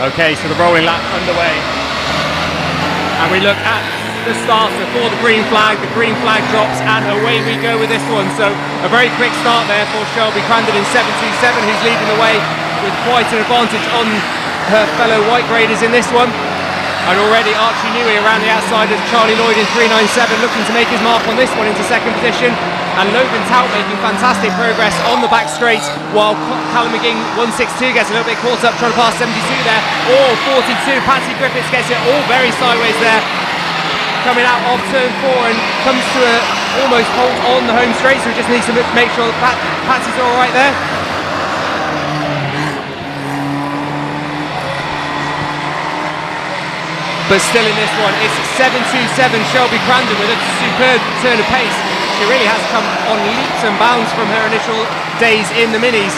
Okay, so the rolling lap underway. And we look at the start before the green flag drops, and away we go with this one. So a very quick start there for Shelby Crandon in 727, who's leading the way with quite an advantage on her fellow white graders in this one. And already Archie Newey around the outside of Charlie Lloyd in 397, looking to make his mark on this one into second position. And Logan Tout making fantastic progress on the back straight, while Callum McGing 162 gets a little bit caught up trying to pass 72 there. 42, Patsy Griffiths gets it all very sideways there, coming out of turn 4 and comes to a almost halt on the home straight, so we just need to make sure that Patsy's all right there. But still in this one, it's 727 Shelby Crandon with a superb turn of pace. She really has come on leaps and bounds from her initial days in the minis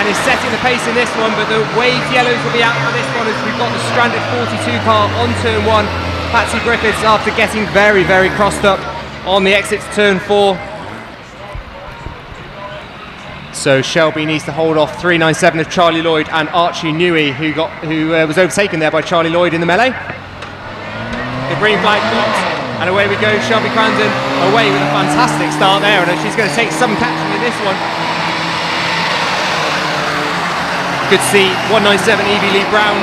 and is setting the pace in this one, but the waved yellows will be out for this one as we've got the stranded 42 car on turn 1. Patsy Griffiths after getting very, very crossed up on the exit to turn 4. So Shelby needs to hold off 397 of Charlie Lloyd and Archie Newey, who was overtaken there by Charlie Lloyd in the melee. The green flag drops, and away we go. Shelby Crandon away with a fantastic start there, and she's going to take some catching in this one. Good to see 197 Evie Lee Brown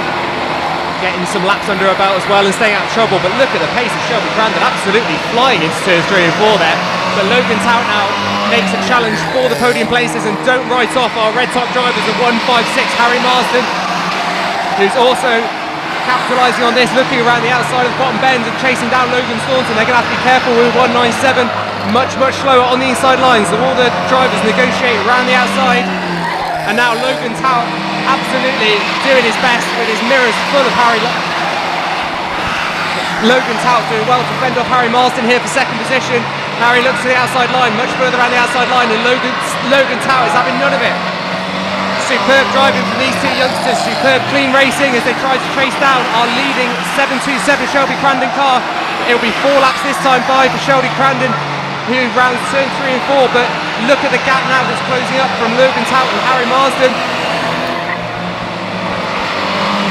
getting some laps under her belt as well and staying out of trouble. But look at the pace of Shelby Crandon, absolutely flying into turns 3 and 4 there. But Logan Tout now makes a challenge for the podium places, and don't write off our red top drivers of 156 Harry Marsden, who's also capitalising on this, looking around the outside of the bottom bend and chasing down Logan Staunton. They're going to have to be careful with 197, much slower on the inside lines. So all the drivers negotiate around the outside, and now Logan Tout absolutely doing his best with his mirrors full of Harry. Logan Tout doing well to fend off Harry Marsden here for second position. Harry looks to the outside line, much further around the outside line, and Logan Tout is having none of it. Superb driving from these two youngsters, superb clean racing as they try to trace down our leading 727 Shelby Crandon car. It'll be 4 laps this time by for Shelby Crandon, who rounds turn 3 and 4, but look at the gap now that's closing up from Logan Tout and Harry Marsden.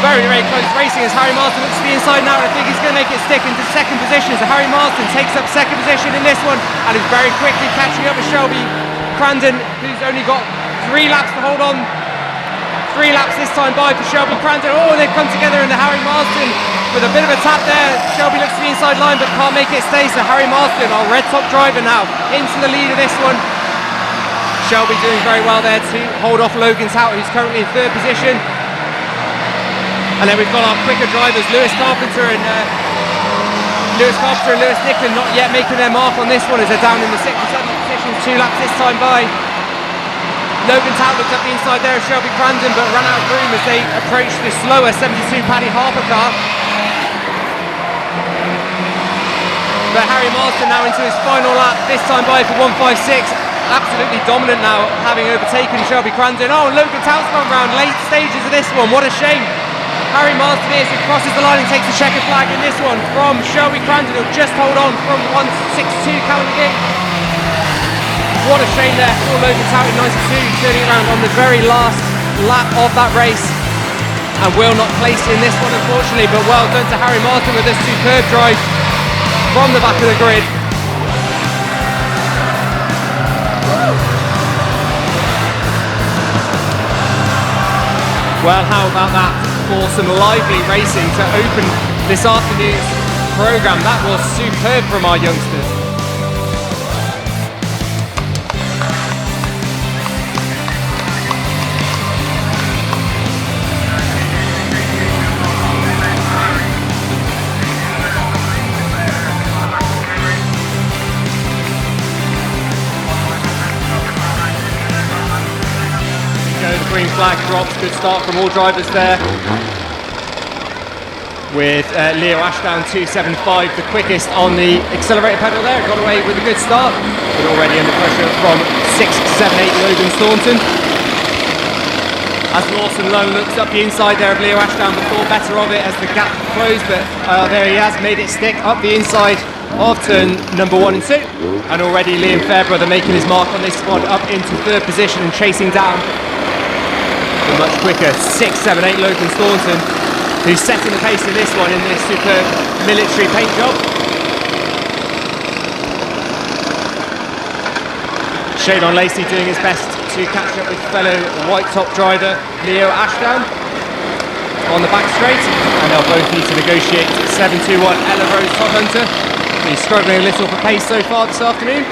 Very, very close racing as Harry Marsden looks to the inside now, and I think he's going to make it stick into second position. So Harry Marsden takes up second position in this one and is very quickly catching up with Shelby Crandon, who's only got 3 laps to hold on. 3 laps this time by for Shelby Crandon. Oh, they've come together into Harry Marsden with a bit of a tap there. Shelby looks to the inside line but can't make it stay, so Harry Marsden, our red top driver now, into the lead of this one. Shelby doing very well there to hold off Logan Tout, who's currently in 3rd position. And then we've got our quicker drivers, Lewis Carpenter and Lewis Nicklin, not yet making their mark on this one as they're down in the 6th and 7th positions, 2 laps this time by. Logan Tout looked up the inside there of Shelby Crandon but ran out of room as they approached the slower 72 Paddy Harper car. But Harry Marsden now into his final lap, this time by for 156. Absolutely dominant now, having overtaken Shelby Crandon. Oh, and Logan Tout's gone round late stages of this one, what a shame. Harry Marsden is who crosses the line and takes the checkered flag in this one from Shelby Crandon, who'll just hold on from 162 Callum McGing. What a shame there for Logan Tout in 92, turning around on the very last lap of that race, and will not place in this one unfortunately, but well done to Harry Marsden with this superb drive from the back of the grid. Well, how about that for some lively racing to open this afternoon's programme? That was superb from our youngsters. flag drops. Good start from all drivers there. With Leo Ashdown 275, the quickest on the accelerator pedal there. Got away with a good start, but already under pressure from 6, 7, 8 Logan Staunton. As Lawson Lunn looks up the inside there of Leo Ashdown, but thought better of it as the gap closed, but there he has, made it stick up the inside of turn number 1 and 2. And already Liam Fairbrother making his mark on this squad up into 3rd position and chasing down the much quicker 6, 7, 8 Logan Staunton, who's setting the pace in this one in this superb military paint job. Shadon Lacey doing his best to catch up with fellow white top driver Leo Ashdown on the back straight, and they'll both need to negotiate 721 Ella Rose Todd Hunter. He's struggling a little for pace so far this afternoon.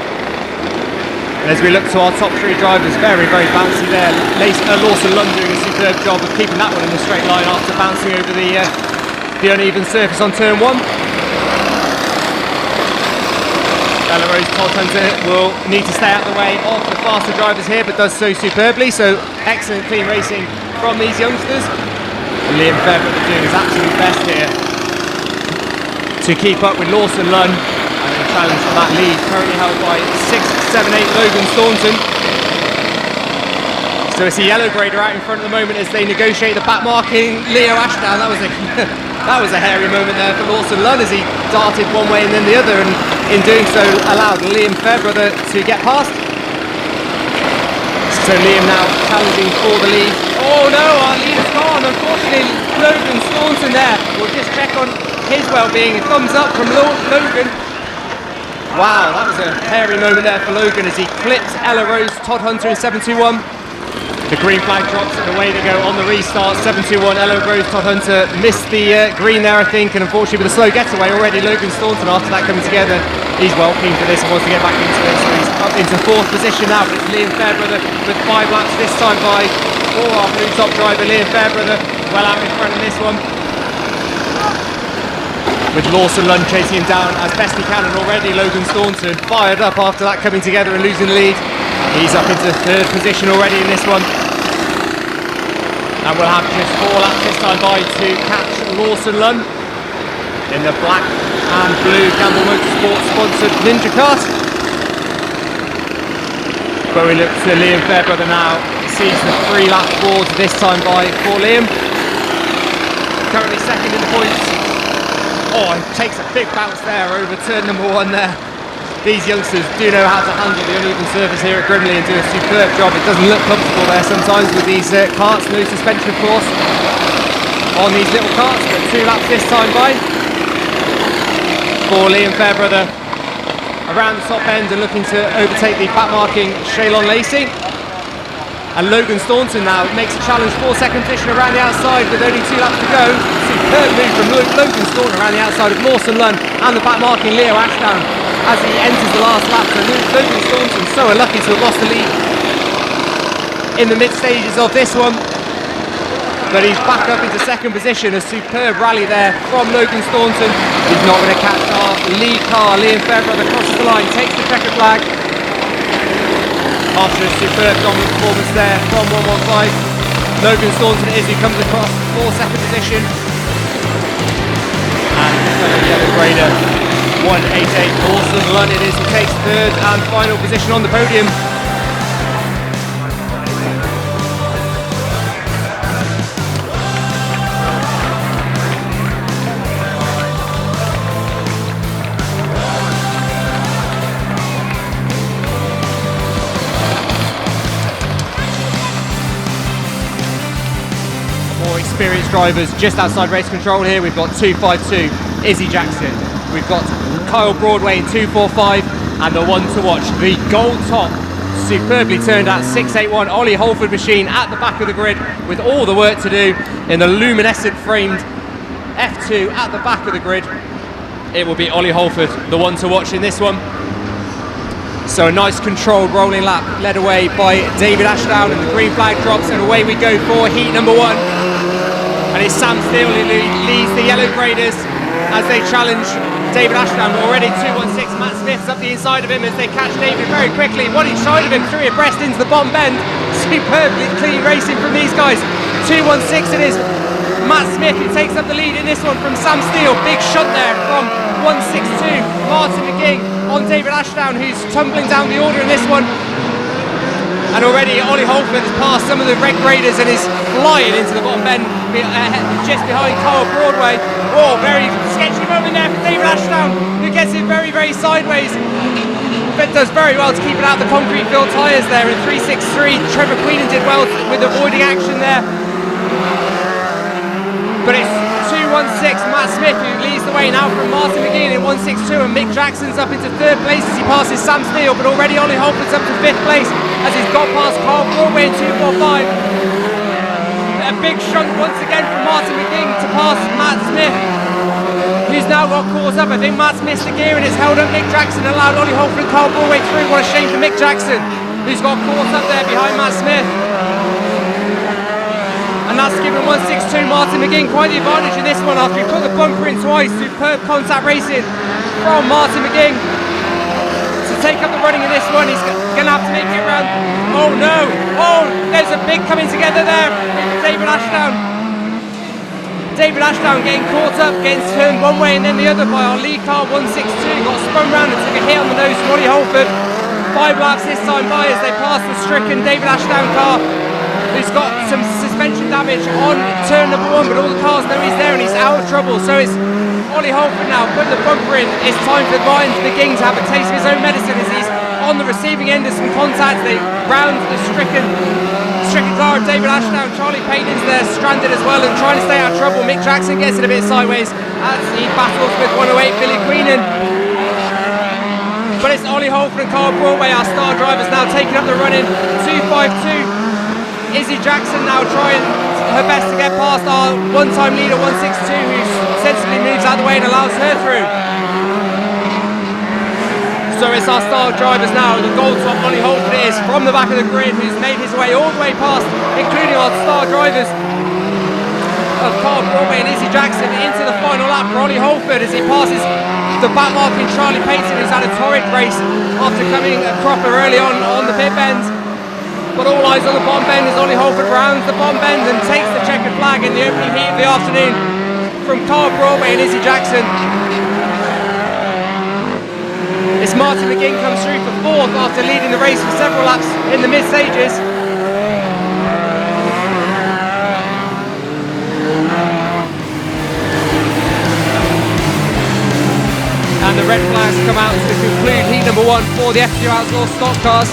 And as we look to our top 3 drivers, very, very bouncy there. Lawson Lund doing a superb job of keeping that one in the straight line after bouncing over the uneven surface on turn 1. Ella Rose Todd Hunter will need to stay out of the way of the faster drivers here, but does so superbly. So excellent clean racing from these youngsters. And Liam Fairbrother doing his absolute best here to keep up with Lawson Lunn. And a challenge for that lead currently held by 6, 7, 8 Logan Staunton. So it's a yellow grader out in front at the moment as they negotiate the back marking. Leo Ashdown, that was a hairy moment there for Lawson Lunn as he darted one way and then the other, and in doing so allowed Liam Fairbrother to get past. So Liam now challenging for the lead. Oh no, our leader's gone. Unfortunately, Logan Staunton there. We'll just check on his well-being. A thumbs up from Logan. Wow, that was a hairy moment there for Logan as he clipped Ella Rose Todd Hunter in 721. The green flag drops and away they go on the restart. 721 Ella Rose Todd Hunter missed the green there, I think, and unfortunately with a slow getaway already Logan Staunton, after that coming together, he's well keen for this and wants to get back into it. So he's up into 4th position now, but it's Liam Fairbrother with 5 laps this time by our blue top driver Liam Fairbrother well out in front in this one, with Lawson Lund chasing him down as best he can, and already Logan Staunton fired up after that coming together and losing the lead. He's up into 3rd position already in this one. And we'll have just 4 laps this time by to catch Lawson Lunn in the black and blue Gamble Motorsports sponsored Ninja Kart. But we look to Liam Fairbrother now. Sees the 3 lap board this time by for Liam. Currently 2nd in the points. Oh, he takes a big bounce there over turn number 1 there. These youngsters do know how to handle the uneven surface here at Grimley and do a superb job. It doesn't look comfortable there sometimes with these karts, no suspension of course on these little karts, but 2 laps this time by for Liam Fairbrother around the top end and looking to overtake the back marking Shadon Lacey. And Logan Staunton now makes a challenge for 2nd position around the outside with only 2 laps to go. Superb move from Logan Staunton around the outside of Lawson Lunn and the back marking Leo Ashdown as he enters the last lap. So Logan Staunton so unlucky to have lost the lead in the mid stages of this one, but he's back up into 2nd position. A superb rally there from Logan Staunton. He's not going to catch our lead car. Liam Fairbrother crosses the line, takes the checkered flag after a superb dominant performance there from 115. Logan Staunton is who comes across for 2nd position, and the yellow grader 188 Lawson Lunn it is who takes 3rd and final position on the podium. More experienced drivers just outside race control here. We've got 252 Izzy Jackson. We've got Kyle Broadway in 245, and the one to watch, the gold top, superbly turned out 681 Ollie Holford machine at the back of the grid with all the work to do in the luminescent framed F2 at the back of the grid. It will be Ollie Holford, the one to watch in this one. So a nice controlled rolling lap led away by David Ashdown, and the green flag drops and away we go for heat number 1. And it's Sam Steele who leads the yellow graders as they challenge David Ashdown. Already 216, Matt Smith's up the inside of him as they catch David very quickly. One each side of him, through abreast into the bottom bend. Superbly clean racing from these guys. 216 it is. Matt Smith who takes up the lead in this one from Sam Steele. Big shunt there from 162. Martin McGing on David Ashdown, who's tumbling down the order in this one. And already Ollie Holford has passed some of the red graders and is flying into the bottom bend just behind Kyle Broadway. Oh, very sketchy moment there for David Ashdown, who gets it very, very sideways. But does very well to keep it out the concrete filled tyres there in 363. Trevor Queenan did well with avoiding action there. But it's 216 Matt Smith who leads the way now from Martin McGee in 162, and Mick Jackson's up into third place as he passes Sam Steele, but already Ollie Holford's up to fifth place as he's got past Carl Broadway in 245. A big shunt once again from Martin McGee to pass Matt Smith, who's now got caught up. I think Matt's missed the gear and it's held up Mick Jackson and allowed Ollie Holford and Carl Broadway through. What a shame for Mick Jackson, who's got caught up there behind Matt Smith. And that's given 162 Martin McGee quite the advantage in this one after he put the bumper in twice. Superb contact racing from Martin McGee to take up the running in this one. He's going to have to make it round. Oh no! Oh, there's a big coming together there with David Ashdown. David Ashdown getting caught up, getting turned one way and then the other by our lead car 162. Got spun round and took a hit on the nose from Ollie Holford. 5 laps this time by as they pass the stricken David Ashdown car, who's got some suspension damage on turn number 1, but all the cars know he's there and he's out of trouble. So it's Ollie Holford now putting the bumper in. It's time for Martin McGee to have a taste of his own medicine as he's on the receiving end of some contact. They round the stricken car of David Ashdown. Charlie Payton's there stranded as well and trying to stay out of trouble. Mick Jackson gets it a bit sideways as he battles with 108 Billy Queenan. But it's Ollie Holford and Carl Broadway, our star drivers, now taking up the run in 252. Izzy Jackson now trying her best to get past our one-time leader 162, who sensibly moves out of the way and allows her through. So it's our star drivers now. The gold top Ollie Holford is from the back of the grid, who's made his way all the way past, including our star drivers of Carl Broadway and Izzy Jackson, into the final lap for Ollie Holford as he passes the backmarking Charlie Payton, who's had a torrid race after coming a cropper early on the pit bend. But all eyes on the bottom bend as Ollie Holford rounds the bottom bend and takes the checkered flag in the opening heat of the afternoon from Carl Broadway and Izzy Jackson. It's Martin McGee comes through for 4th after leading the race for several laps in the mid-stages. And the red flags come out to conclude heat number 1 for the F2 Outlaws stock cars.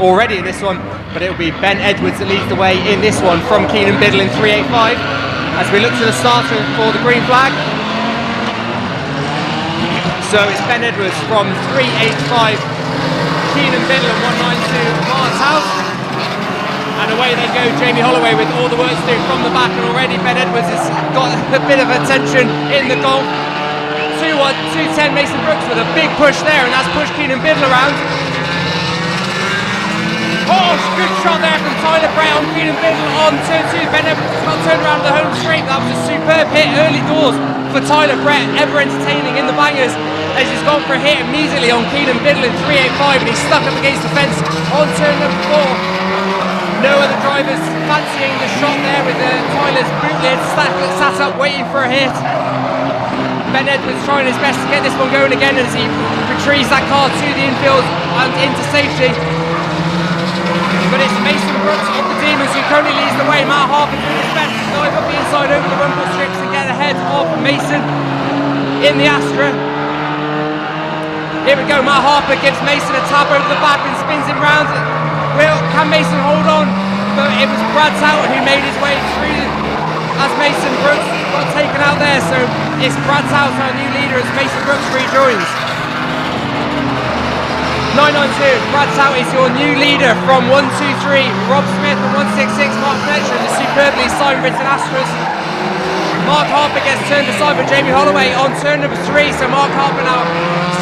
Already in this one, but it'll be Ben Edwards that leads the way in this one from Keenan Biddle in 385 as we look to the starter for the green flag. So it's Ben Edwards from 385 Keenan Biddle and 192 Mark's House. And away they go, Jamie Holloway with all the work to do from the back, and already Ben Edwards has got a bit of attention in the goal. 2-10 Mason Brooks with a big push there, and that's pushed Keenan Biddle around. Oh, good shot there from Tyler Brett on Keenan Biddle on turn 2. Ben Edwards got turned around the home straight. That was a superb hit early doors for Tyler Brett, ever entertaining in the bangers, as he's gone for a hit immediately on Keenan Biddle in 385, and he's stuck up against the fence on turn number 4. No other drivers fancying the shot there with Tyler's boot lid sat up waiting for a hit. Ben Edwards trying his best to get this one going again as he retrieves that car to the infield and into safety. But it's Mason Brooks of the Demons who currently leads the way. Matt Harper doing his best to dive up the inside over the rumble strips and get ahead of Mason in the Astra. Here we go, Matt Harper gives Mason a tap over the back and spins him round. Can Mason hold on? But it was Brad Souter who made his way through as Mason Brooks got taken out there. So it's Brad Souter, our new leader, as Mason Brooks rejoins. 992, Brad Souter is your new leader from 123. Rob Smith and 166, Mark Fletcher, and the superbly signed Britain Astras. Mark Harper gets turned aside by Jamie Holloway on turn number 3. So Mark Harper now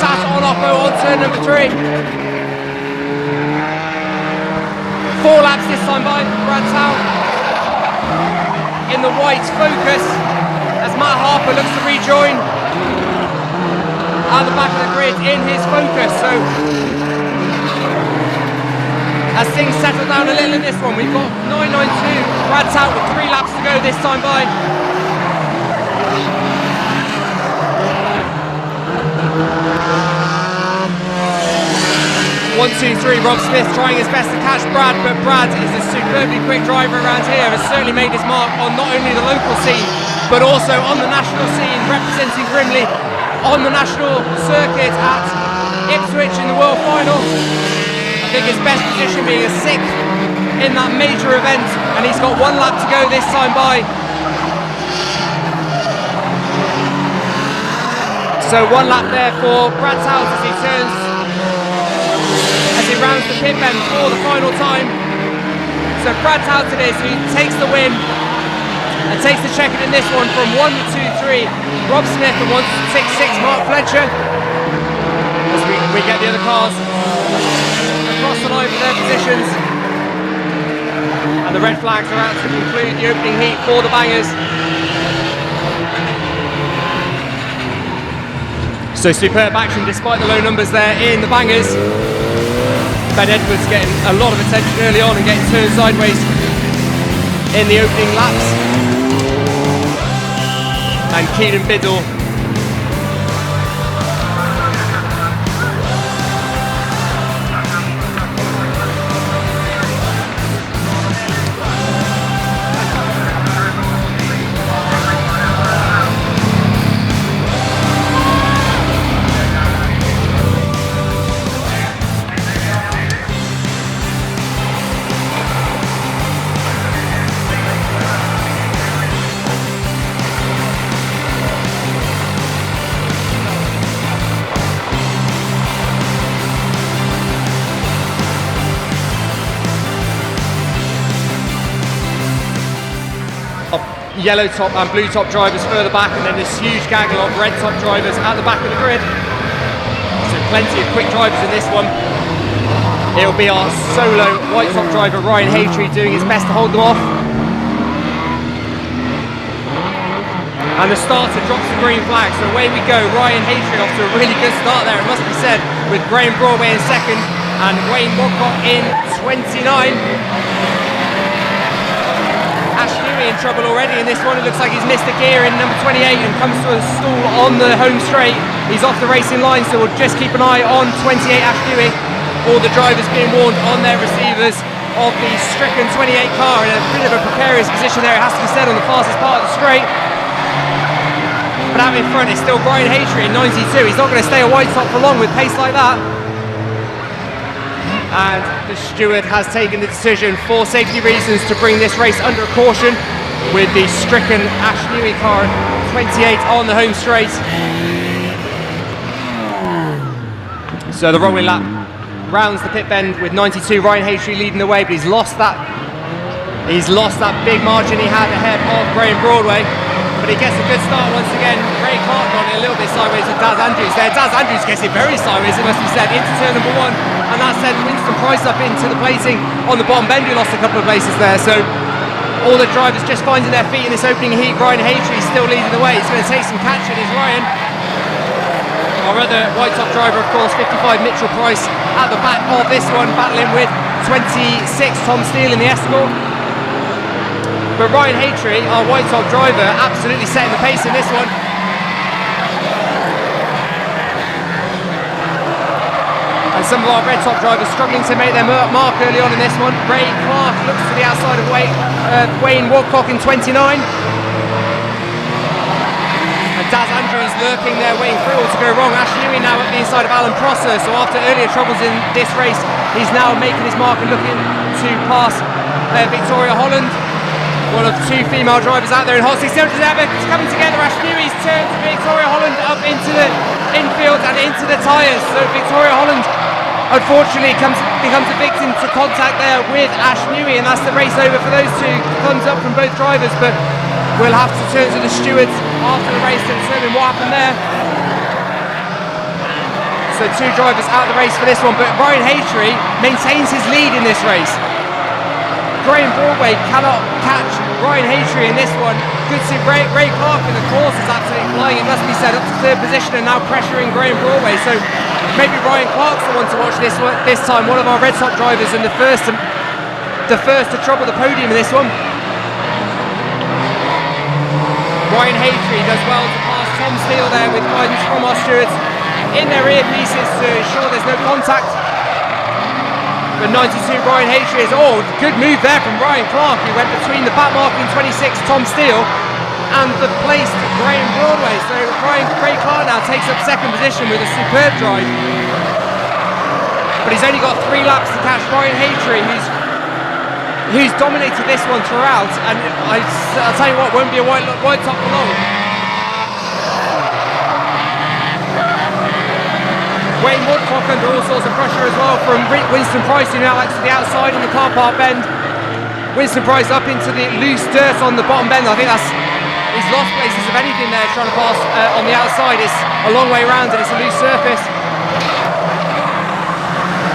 sat on Oppo on turn number 3. 4 laps this time by Brad Souter in the white Focus as Matt Harper looks to rejoin at the back of the grid in his Focus. So as things settle down a little in this one, we've got 992 Brad Souter with 3 laps to go this time by. 1-2-3, Rob Smith trying his best to catch Brad, but Brad is a superbly quick driver around here, has certainly made his mark on not only the local scene, but also on the national scene, representing Grimley on the national circuit at Ipswich in the World Final. I think his best position being a 6th in that major event, and he's got 1 lap to go this time by. So 1 lap there for Brad's House as he turns, as he rounds the pit bend for the final time. So Brad's House it is, who takes the win and takes the checkered in this one from 1-2-3 Rob Smith and 1-6-6 Mark Fletcher. As we get the other cars across the line for their positions, and the red flags are out to conclude the opening heat for the bangers. So superb action despite the low numbers there in the bangers. Ben Edwards getting a lot of attention early on and getting turned sideways in the opening laps. And Keenan Biddle yellow top and blue top drivers further back, and then this huge gaggle of red top drivers at the back of the grid. So plenty of quick drivers in this one. It'll be our solo white top driver Ryan Haytree doing his best to hold them off. And the starter drops the green flag, so away we go. Ryan Haytree off to a really good start there, it must be said, with Graham Broadway in second and Wayne Woodcock in 29. In trouble already in this one. It looks like he's missed a gear in number 28 and comes to a stall on the home straight. He's off the racing line, so we'll just keep an eye on 28 Ash Dewey. All the drivers being warned on their receivers of the stricken 28 car in a bit of a precarious position there, it has to be said, on the fastest part of the straight. But out in front is still Brian Haytree in 92. He's not going to stay a white top for long with pace like that. And the steward has taken the decision for safety reasons to bring this race under caution with the stricken Ash Newey car 28 on the home straight. So the runway lap rounds the pit bend with 92. Ryan Haytree leading the way, but he's lost that big margin he had ahead of Graham Broadway. But he gets a good start once again. Ray Clark on it a little bit sideways with Daz Andrews there. Daz Andrews gets it very sideways, it must be said, into turn number 1, and that sent Winston Price up into the plating on the bottom bend, who lost a couple of places there. So all the drivers just finding their feet in this opening heat. Ryan Haytree still leading the way. He's going to take some catching, is Ryan. Our other white top driver, of course, 55, Mitchell Price, at the back of this one, battling with 26, Tom Steele in the Escort. But Ryan Haytree, our white top driver, absolutely setting the pace in this one. And some of our red top drivers struggling to make their mark early on in this one. Ray Clark looks to the outside of Wayne Woodcock in 29. And Daz Andrews lurking there, waiting for it all to go wrong. Ash Newey now at the inside of Alan Prosser. So after earlier troubles in this race, he's now making his mark and looking to pass Victoria Holland. One of 2 female drivers out there in hot 600 ever coming together. Ash Newey's turned Victoria Holland up into the infield and into the tyres. So Victoria Holland unfortunately becomes a victim to contact there with Ash Newey, and that's the race over for those 2. Thumbs up from both drivers, but we'll have to turn to the stewards after the race to determine what happened there. So 2 drivers out of the race for this one, but Ryan Haytree maintains his lead in this race. Graham Broadway cannot catch Ryan Haytree in this one. Good to see Ray Clark in the course is absolutely flying. It must be said, up to 3rd position and now pressuring Graham Broadway. So maybe Ryan Clark's the one to watch this time. One of our red top drivers and the first to trouble the podium in this one. Ryan Haytree does well to pass Tom Steele there with guidance from our stewards in their earpieces to ensure there's no contact. But 92 Ryan Haytree is, good move there from Ryan Clark, who went between the back mark in 26 Tom Steele and the placed Graham Broadway. So Ray Clark now takes up 2nd position with a superb drive. But he's only got 3 laps to catch Ryan Haytree, who's dominated this one throughout, and I'll tell you what, won't be a white top for long. Wayne Woodcock under all sorts of pressure as well from Winston Price, who now acts to the outside in the car park bend. Winston Price up into the loose dirt on the bottom bend. I think he's lost places of anything there, trying to pass on the outside. It's a long way round and it's a loose surface.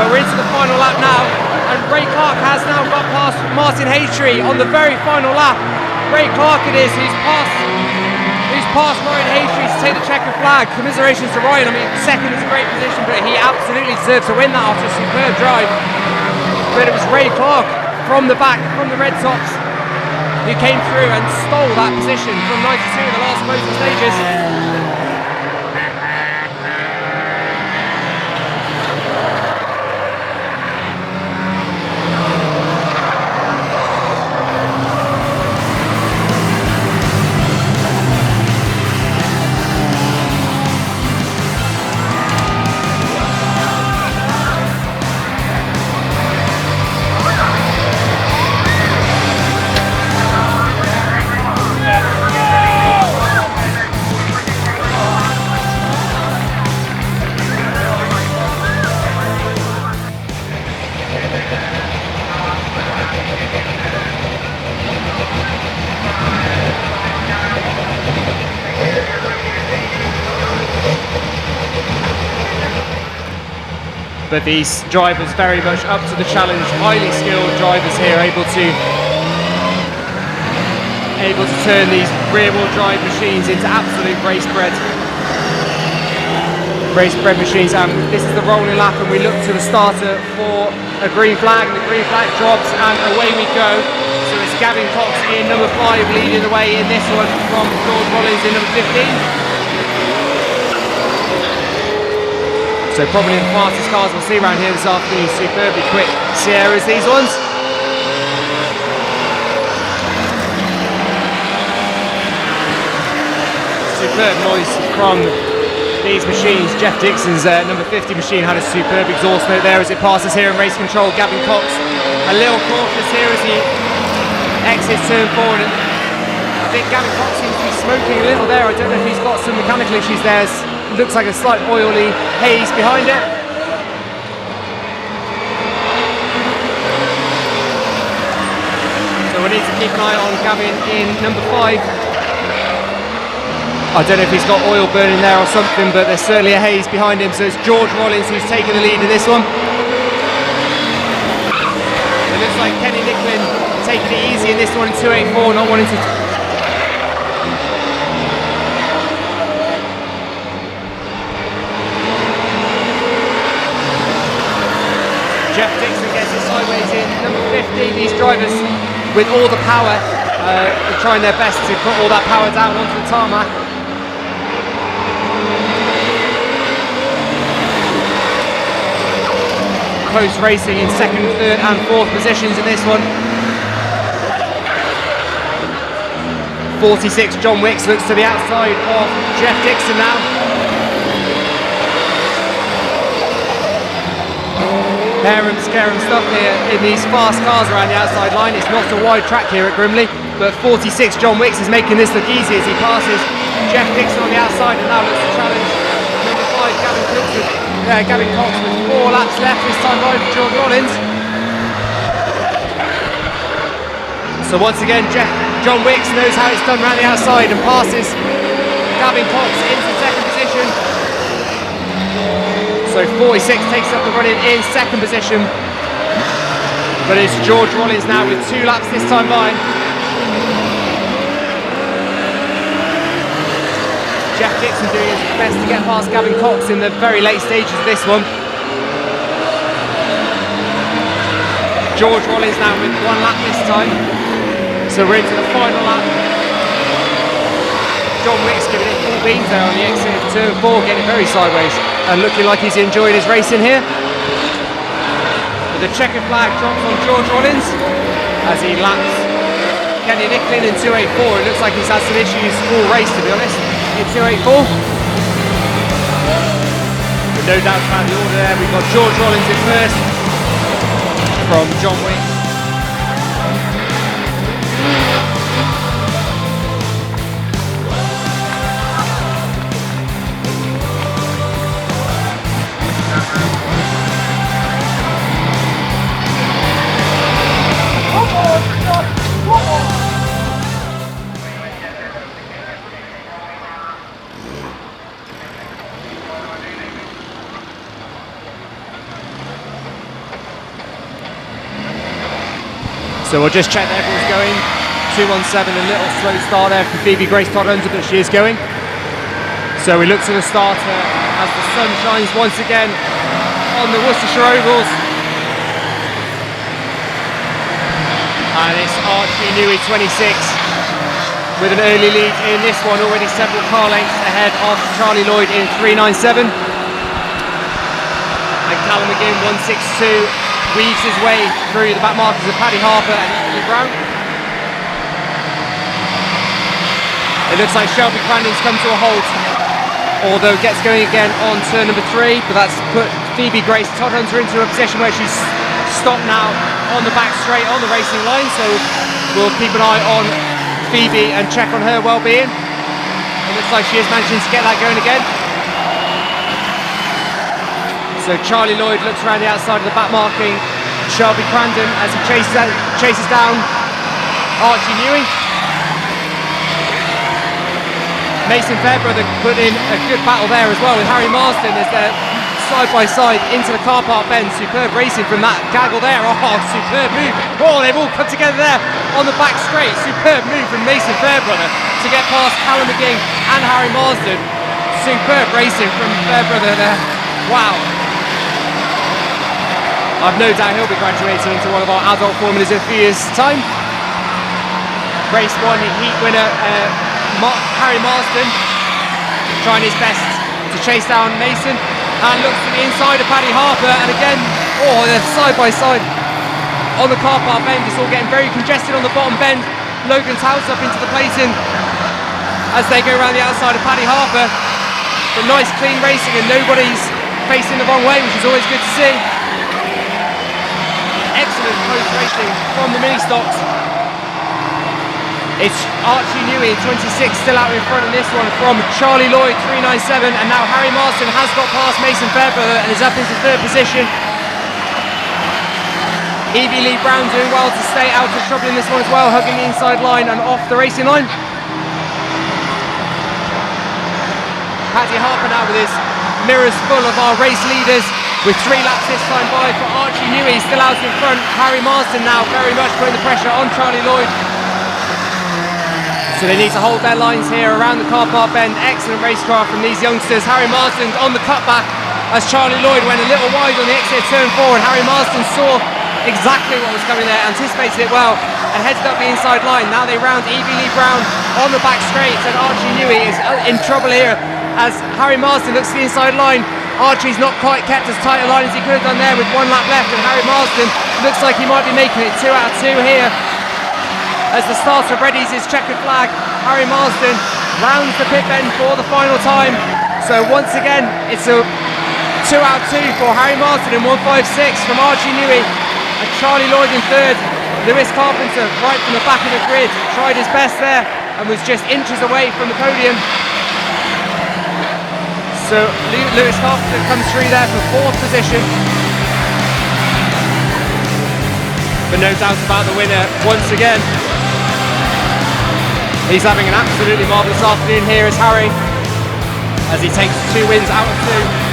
But we're into the final lap now, and Ray Clark has now got past Martin Haytree on the very final lap. Ray Clark it is, who's passed Ryan Haytree to take the checkered flag. Commiserations to Ryan. I mean, 2nd is a great position, but he absolutely deserves to win that after a superb drive. But it was Ray Clark from the back, from the red tops, who came through and stole that position from 92 in the last closing stages. But these drivers very much up to the challenge, highly skilled drivers here, able to turn these rear-wheel drive machines into absolute race-bred machines. And this is the rolling lap, and we look to the starter for a green flag, and the green flag drops, and away we go. So it's Gavin Cox in number 5 leading the way in this one from George Rollins in number 15. So probably the fastest cars we'll see around here this afternoon. Superbly quick Sierras, these ones. Superb noise from these machines. Jeff Dixon's number 50 machine had a superb exhaust note there as it passes here in race control. Gavin Cox a little cautious here as he exits turn 4. And I think Gavin Cox seems to be smoking a little there. I don't know if he's got some mechanical issues there. Looks like a slight oily haze behind it. keep an eye on Gavin in number 5. I don't know if he's got oil burning there or something, but there's certainly a haze behind him, so it's George Rollins who's taking the lead in this one. It looks like Kenny Nicklin taking it easy in this one in 284, not wanting to... Jeff Dixon gets it sideways in number 50. These drivers with all the power are trying their best to put all that power down onto the tarmac. Close racing in 2nd, 3rd and 4th positions in this one. 46 John Wicks looks to the outside of Jeff Dixon now. Harem scarum stuff here in these fast cars around the outside line. It's not a wide track here at Grimley, but 46 John Wicks is making this look easy as he passes Jeff Dixon on the outside and now looks to challenge number 5 Gavin Cox with 4 laps left, this time by George Rollins. So once again John Wicks knows how it's done around the outside and passes Gavin Cox into 2nd position. So 46 takes up the running in 2nd position, but it's George Rollins now with 2 laps this time by. Jeff Dixon doing his best to get past Gavin Cox in the very late stages of this one. George Rollins now with 1 lap this time, so we're into the final lap. John Wicks giving it full beans there on the exit of turn 4, getting it very sideways and looking like he's enjoying his racing here. But the checkered flag drops on George Rollins as he laps Kenny Nicklin in 284. It looks like he's had some issues all race, to be honest, in 284. But no doubt about the order there. We've got George Rollins in first from John Wicks. So we'll just check that everyone's going. 217, a little slow start there for Phoebe Grace Todd-Hunter, but she is going. So we look to the starter as the sun shines once again on the Worcestershire ovals. And it's Archie Newey, 26, with an early lead in this one, already several car lengths ahead of Charlie Lloyd in 397. And Callum McGinn, 162. Weaves his way through the back markers of Paddy Harper and Anthony Brown. It looks like Shelby Crandon's come to a halt, although gets going again on turn number 3, but that's put Phoebe Grace Todd-Hunter into a position where she's stopped now on the back straight on the racing line, so we'll keep an eye on Phoebe and check on her well-being. It looks like she is managing to get that going again. So Charlie Lloyd looks around the outside of the back marking Shelby Crandon as he chases down Archie Newey. Mason Fairbrother put in a good battle there as well with Harry Marsden as they're side by side into the car park bend. Superb racing from that gaggle there. Oh, superb move. Oh, they've all come together there on the back straight. Superb move from Mason Fairbrother to get past Callum McGinn and Harry Marsden. Superb racing from Fairbrother there. Wow. I've no doubt he'll be graduating into one of our adult formulas in a few years' time. Race 1 heat winner Harry Marsden trying his best to chase down Mason and looks to the inside of Paddy Harper, and again, oh, they're side by side on the car park bend. It's all getting very congested on the bottom bend. Logan's house up into the plating as they go around the outside of Paddy Harper. But nice clean racing and nobody's facing the wrong way, which is always good to see. Excellent close racing from the Ministox. It's Archie Newey, 26, still out in front in this one from Charlie Lloyd, 397, and now Harry Marsden has got past Mason Fairbrother and is up into 3rd position. Evie Lee Brown doing well to stay out of trouble in this one as well, hugging the inside line and off the racing line. Paddy Harper now with his mirrors full of our race leaders, with 3 laps this time by for Archie Newey, still out in front. Harry Marsden now very much putting the pressure on Charlie Lloyd. So they need to hold their lines here around the car park bend. Excellent racecraft from these youngsters. Harry Marsden on the cutback as Charlie Lloyd went a little wide on the exit turn forward. Harry Marsden saw exactly what was coming there, anticipated it well and headed up the inside line. Now they round Evie Lee Brown on the back straight, and Archie Newey is in trouble here as Harry Marsden looks to the inside line. Archie's not quite kept as tight a line as he could have done there with 1 lap left, and Harry Marsden looks like he might be making it 2 out of 2 here as the starter readies his checkered flag. Harry Marsden rounds the pit bend for the final time. So once again it's a 2 out of 2 for Harry Marsden in 1.56 from Archie Newey, and Charlie Lloyd in third. Lewis Carpenter right from the back of the grid tried his best there and was just inches away from the podium. So Lewis Carpenter comes through there for 4th position. But no doubt about the winner once again. He's having an absolutely marvellous afternoon here as Harry, as he takes 2 wins out of 2.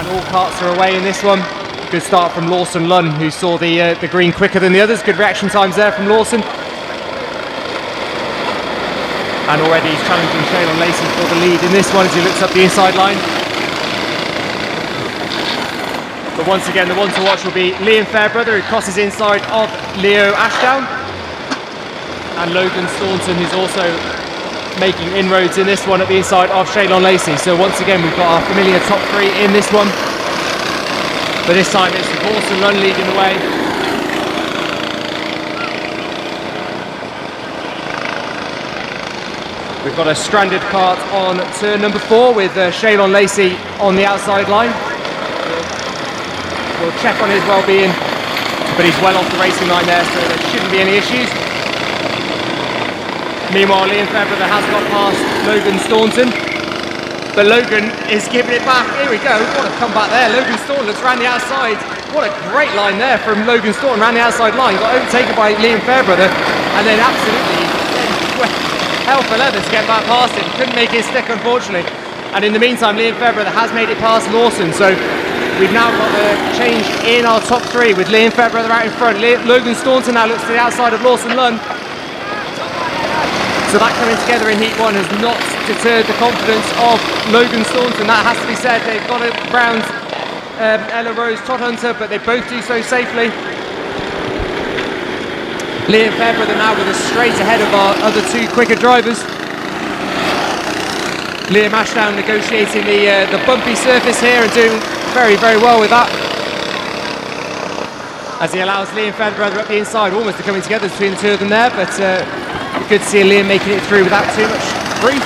All Karts are away in this one. Good start from Lawson Lunn, who saw the green quicker than the others. Good reaction times there from Lawson. And already he's challenging Shaylon Lacey for the lead in this one as he looks up the inside line. But once again, the one to watch will be Liam Fairbrother, who crosses inside of Leo Ashdown. And Logan Staunton, who's also making inroads in this one at the inside of Shaylon Lacey. So once again we've got our familiar top 3 in this one, but this time it's Lawson Lunn leading the way. We've got a stranded kart on turn number 4 with Shaylon Lacey on the outside line. We'll check on his well-being, but he's well off the racing line there, so there shouldn't be any issues. Meanwhile, Liam Fairbrother has got past Logan Staunton, but Logan is giving it back. Here we go, what a comeback there. Logan Staunton looks around the outside. What a great line there from Logan Staunton around the outside line. Got overtaken by Liam Fairbrother, and then absolutely hell for leather to get back past him. Couldn't make his stick, unfortunately. And in the meantime, Liam Fairbrother has made it past Lawson, so we've now got a change in our top 3 with Liam Fairbrother out in front. Logan Staunton now looks to the outside of Lawson Lunn. So that coming together in Heat 1 has not deterred the confidence of Logan Staunton. That has to be said. They've got it round Ella Rose, Todd Hunter, but they both do so safely. Liam Fairbrother now with us straight ahead of our other 2 quicker drivers. Liam Ashdown negotiating the bumpy surface here and doing very, very well with that, as he allows Liam Fairbrother up the inside, almost coming together between the 2 of them there, but good to see Liam making it through without too much grief.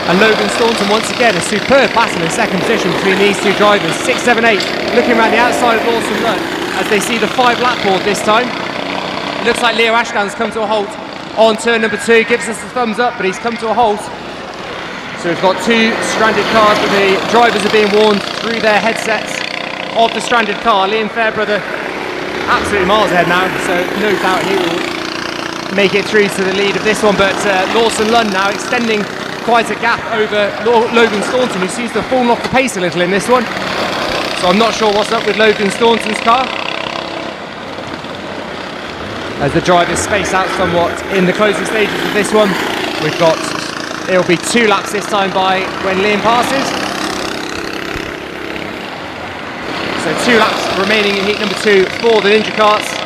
And Logan Staunton once again, a superb battle in 2nd position between these 2 drivers. 6, 7, 8, looking around the outside of Lawson Lunn as they see the 5 lap board this time. It looks like Leo Ashdown's come to a halt on turn number 2, gives us the thumbs up, but he's come to a halt. So we've got 2 stranded cars, but the drivers are being warned through their headsets of the stranded car. Liam Fairbrother absolutely miles ahead now, so no doubt he will make it through to the lead of this one, but Lawson Lunn now extending quite a gap over Logan Staunton, who seems to have fallen off the pace a little in this one. So I'm not sure what's up with Logan Staunton's car, as the drivers space out somewhat in the closing stages of this one. We've got, it'll be 2 laps this time by when Liam passes. So 2 laps remaining in heat number 2 for the Ninja Karts.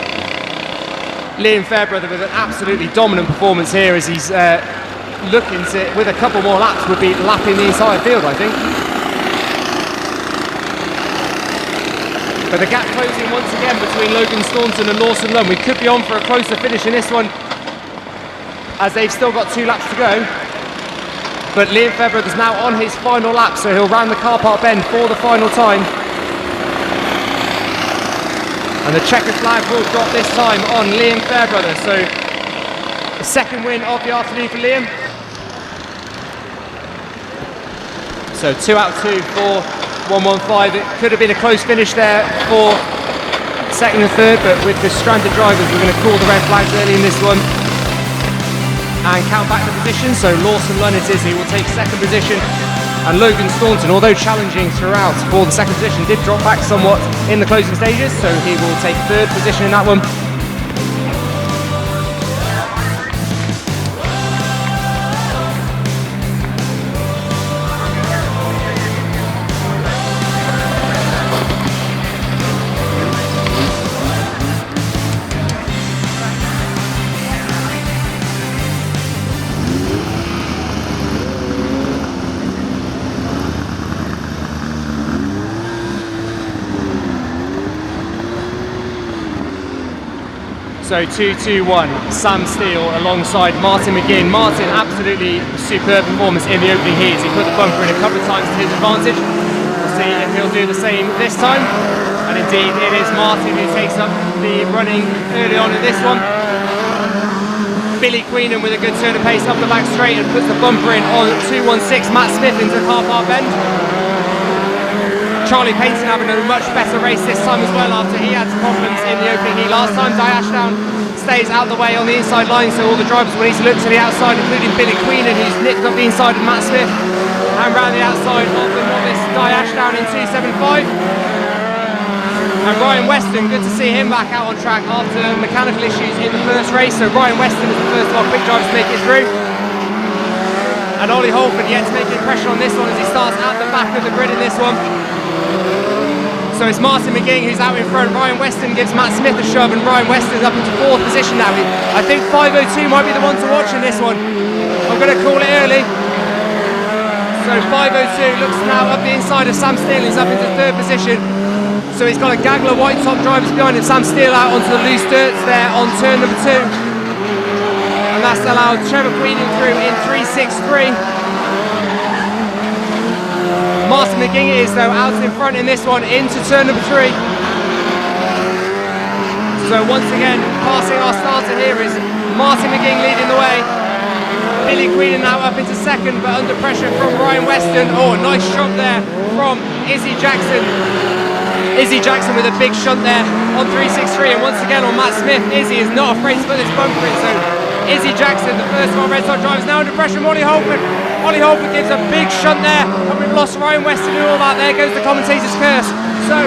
Liam Fairbrother with an absolutely dominant performance here, as he's looking to, with a couple more laps, would be lapping the entire field, I think. But the gap closing once again between Logan Staunton and Lawson Lunn. We could be on for a closer finish in this one. as they've still got 2 laps to go. But Liam Fairbrother's now on his final lap, so he'll round the car park bend for the final time. And the checkered flag will drop this time on Liam Fairbrother. So the second win of the afternoon for Liam. So 2 out of 2 for 115. It could have been a close finish there for second and third, but with the stranded drivers, we're going to call the red flags early in this one and count back the positions. So Lawson Lunn it is who will take second position, and Logan Staunton, although challenging throughout for the second position, did drop back somewhat in the closing stages, so he will take third position in that one. So 2-2-1, Sam Steele alongside Martin McGinn. Martin, absolutely superb performance in the opening heats. He put the bumper in a couple of times to his advantage. We'll see if he'll do the same this time. And indeed, it is Martin who takes up the running early on in this one. Billy Queenan with a good turn of pace up the back straight and puts the bumper in on 216 Matt Smith into the car park bend. Charlie Payton having a much better race this time as well after he had some problems in the opening heat last time. Di Ashdown stays out the way on the inside line, so all the drivers will need to look to the outside, including Billy Queenan, who's nipped up the inside of Matt Smith, and round the outside of the novice Di Ashdown in 275. And Ryan Weston, good to see him back out on track after mechanical issues in the first race. So Ryan Weston is the first of our quick drivers to make it through. And Ollie Holford yet to make an impression on this one as he starts at the back of the grid in this one. So it's Martin McGinn who's out in front. Ryan Weston gives Matt Smith a shove, and Ryan Weston's up into 4th position now. I think 502 might be the one to watch in this one. I'm going to call it early. So 502 looks now up the inside of Sam Steele. He's up into 3rd position. So he's got a gaggle of white top drivers behind him. Sam Steele out onto the loose dirts there on turn number 2. And that's allowed Trevor Queenan through in 363. Martin McGinn is though out in front in this one into turn number 3. So once again, passing our starter here is Martin McGinn leading the way. Billy Queenan now up into 2nd, but under pressure from Ryan Weston. Oh, nice shot there from Izzy Jackson. Izzy Jackson with a big shunt there on 363, and once again on Matt Smith, Izzy is not afraid to put this bumper in. So Izzy Jackson, the first of our Red Sox drivers, now under pressure from Ollie Holford. Ollie Holford gives a big shunt there, and we've lost Ryan Weston and all that. There goes the commentator's curse. So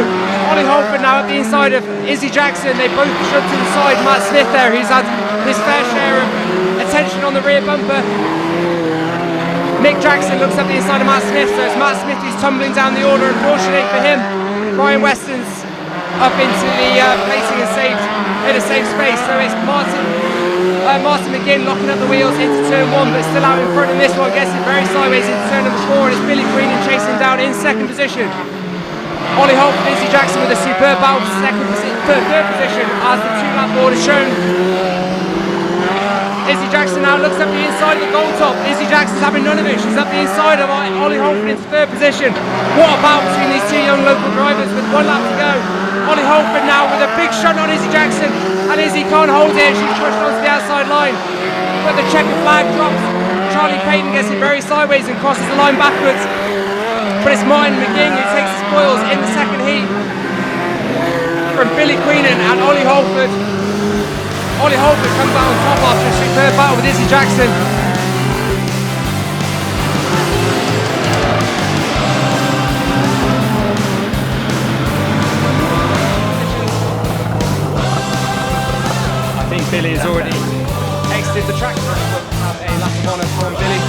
Ollie Holford now at the inside of Izzy Jackson. They both shunt to the side. Matt Smith there, who's had his fair share of attention on the rear bumper. Mick Jackson looks up the inside of Matt Smith, so it's Matt Smith who's tumbling down the order. Unfortunately for him, Ryan Weston's up into the placing and saved in a safe space. So it's Martin McGinn locking up the wheels into turn 1, but still out in front in this one. Gets it very sideways into turn number 4, and it's Billy Queenan chasing down in 2nd position. Ollie Holt and Izzy Jackson with a superb battle for 3rd position as the 2-lap board is shown. Izzy Jackson now looks up the inside of the gold top. Izzy Jackson's having none of it. She's up the inside of Ollie Holford into 3rd position. What a battle between these 2 young local drivers with 1 lap to go. Ollie Holford now with a big shot on Izzy Jackson, and Izzy can't hold it. She's pushed onto the outside line, but the checkered flag drops. Charlie Payton gets it very sideways and crosses the line backwards, but it's Martin McGinn who takes the spoils in the 2nd heat from Billy Queenan and Ollie Holford. Ollie Holford comes out on top after a superb battle with Izzy Jackson. I think Billy has already exited the track, so we'll have a lap of honour from Billy.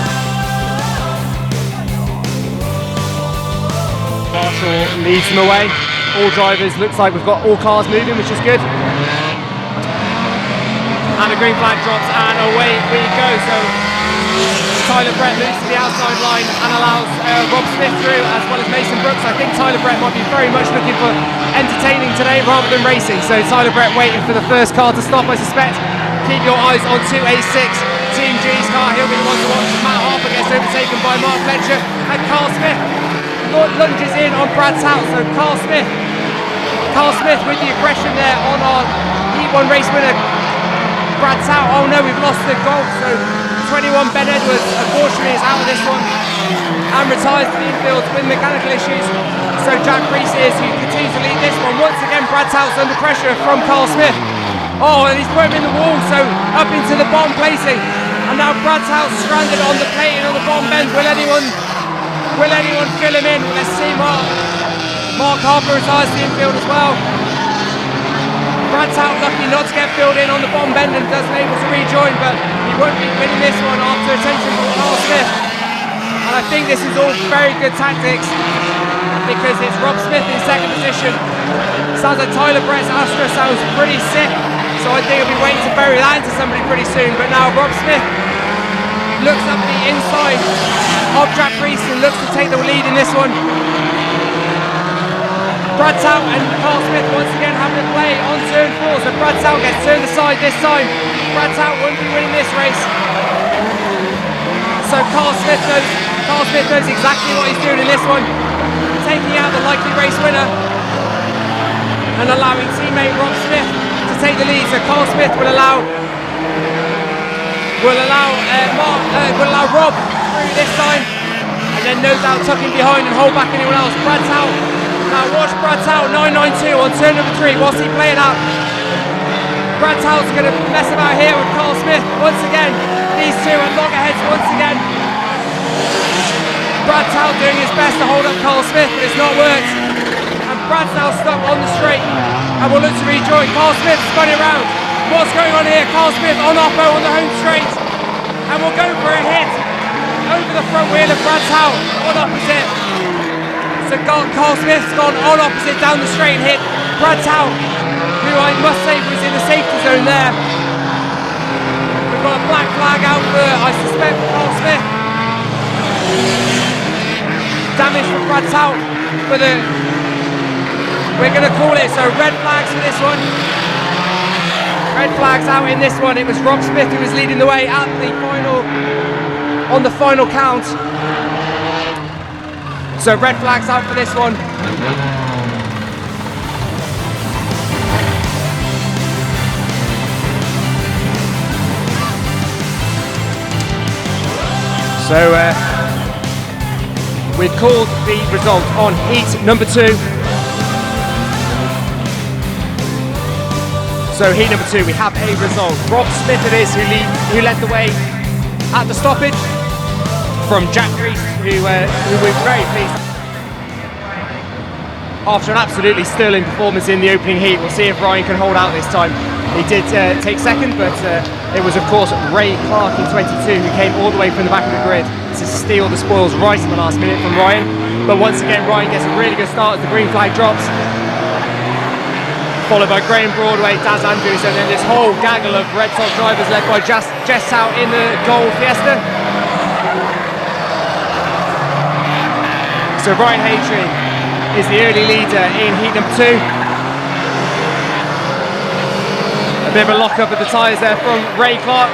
Marshall leads them away. All drivers, looks like we've got all cars moving, which is good. And the green flag drops, and away we go. So Tyler Brett moves to the outside line and allows Rob Smith through, as well as Mason Brooks. I think Tyler Brett might be very much looking for entertaining today rather than racing. So Tyler Brett waiting for the first car to stop, I suspect. Keep your eyes on 2A6. Team G's car. He'll be the one to watch. Matt Harper gets overtaken by Mark Fletcher, and Carl Smith lunges in on Brad Tout. So Carl Smith with the aggression there on our Heat 1 race winner, Brad Tout. Oh no, we've lost the Golf. So 21 Ben Edwards unfortunately is out of this one and retires to the infield with mechanical issues. So Jack Reese is who continues to lead this one. Once again, Brad Tout's under pressure from Carl Smith. Oh, and he's put him in the wall, so up into the bottom placing. And now Brad Tout's stranded on the plating on the bottom bend. Will anyone fill him in? Let's see. Mark Harper retires to the infield as well. Brad Tout lucky not to get filled in on the bottom bend and doesn't able to rejoin, but he won't be winning this one after attention from Carl Smith. And I think this is all very good tactics because it's Rob Smith in second position. Sounds like Tyler Brett's Astra sounds pretty sick, so I think he'll be waiting to bury that into somebody pretty soon. But now Rob Smith looks up the inside of Jack Reese and looks to take the lead in this one. Brad Tout and Carl Smith once again having a play on turn 4, so Brad Tout gets turned aside this time. Brad Tout won't be winning this race. So Carl Smith knows exactly what he's doing in this one, taking out the likely race winner and allowing teammate Rob Smith to take the lead. So Carl Smith will allow Rob through this time, and then no doubt tuck in behind and hold back anyone else. Brad Tout. Now watch Brad Tout 992 on turn number 3. What's he playing out? Brad Tout's going to mess about here with Carl Smith once again. These two are loggerheads once again. Brad Tout doing his best to hold up Carl Smith, but it's not worked. And Brad's now stuck on the straight and will look to rejoin. Carl Smith spinning around. What's going on here? Carl Smith on Oppo on the home straight and will go for a hit over the front wheel of Brad Tout on opposite. So Carl Smith's gone on opposite down the straight and hit Brad Tout, who I must say was in the safety zone there. We've got a black flag out for, I suspect, Carl Smith. Damage for Brad Tout, but we're going to call it, so red flags for this one. Red flags out in this one. It was Rob Smith who was leading the way at the on the final count. So red flags out for this one. So we've called the result on heat number 2. So heat number 2, we have a result. Rob Smith it is who led the way at the stoppage from Jack Reese, who we're very pleased. After an absolutely sterling performance in the opening heat, we'll see if Ryan can hold out this time. He did take second, but it was of course Ray Clark in 22 who came all the way from the back of the grid to steal the spoils right in the last minute from Ryan. But once again, Ryan gets a really good start as the green flag drops, followed by Graham Broadway, Daz Andrews, and then this whole gaggle of Red Sox drivers led by Jess Tout in the Gold Fiesta. So Ryan Haytree is the early leader in heat number 2. A bit of a lock up of the tyres there from Ray Clark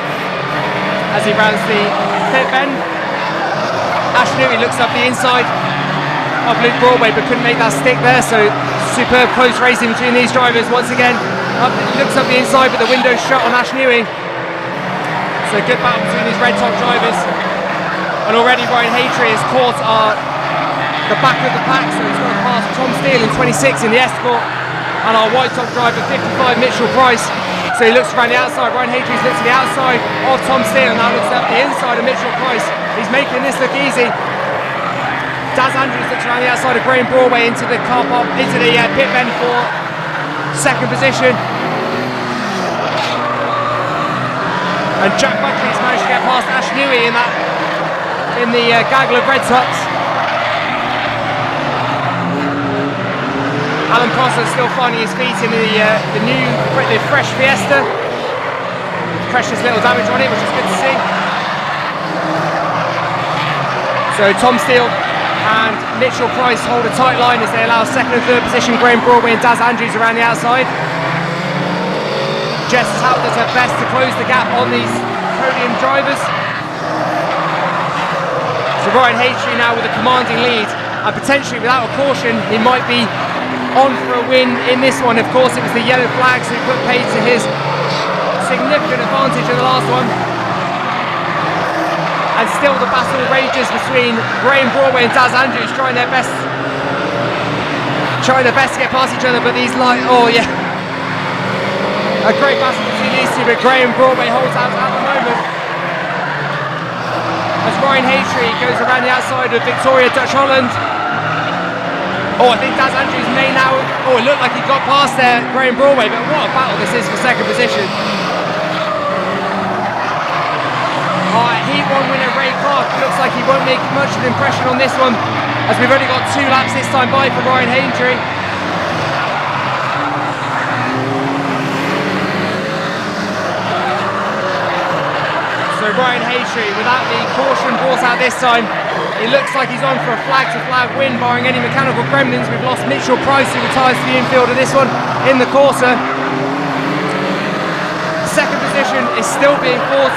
as he rounds the pit bend. Ash Newey looks up the inside of Luke Broadway but couldn't make that stick there, so superb close racing between these drivers once again. Looks up the inside but the window's shut on Ash Newey. So good battle between these red top drivers, and already Ryan Haytree has caught the back of the pack, so he's going to pass Tom Steele in 26 in the Escort and our white top driver 55 Mitchell Price. So he looks around the outside. Ryan Haytree's looks to the outside of Tom Steele and now looks at the inside of Mitchell Price. He's making this look easy. Daz Andrews looks around the outside of Graham Broadway into the car park, into the pit bend for second position. And Jack Buckley's managed to get past Ash Newey in the gaggle of red tops. Alan Prosser's still finding his feet in the fresh Fiesta. Precious little damage on it, which is good to see. So Tom Steele and Mitchell Price hold a tight line as they allow second and third position Graham Broadway and Daz Andrews around the outside. Jess Tout does her best to close the gap on these podium drivers. So Ryan Haytree now with a commanding lead, and potentially without a caution he might be on for a win in this one. Of course it was the yellow flags who put paid to his significant advantage in the last one. And still the battle rages between Graham Broadway and Daz Andrews, trying their best to get past each other, but these oh yeah, a great battle between these two, but Graham Broadway holds out at the moment as Ryan Haytree goes around the outside of Victoria Dutch Holland. Oh, I think Daz Andrews may now, it looked like he got past there Graham Broadway, but what a battle this is for second position. Heat 1 winner Ray Clark looks like he won't make much of an impression on this one, as we've only got 2 laps this time by for Ryan Haytree. So Ryan Haytree, without the caution brought out this time, it looks like he's on for a flag-to-flag win, barring any mechanical gremlins. We've lost Mitchell Price, who retires to the infield of this one in the Corsa. Second position is still being fought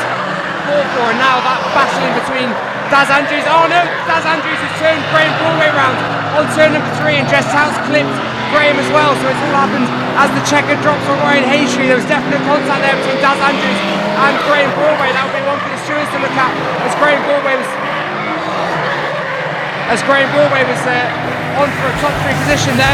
for, and now that battling between Daz Andrews. Oh no, Daz Andrews has turned Graham Broadway round on turn number 3, and Jess Towns clipped Graham as well, so it's all happened as the checker drops on Ryan Haytree. There was definite contact there between Daz Andrews and Graham Broadway. That would be one for the stewards to look at, as Graham Broadway was on for a top 3 position there.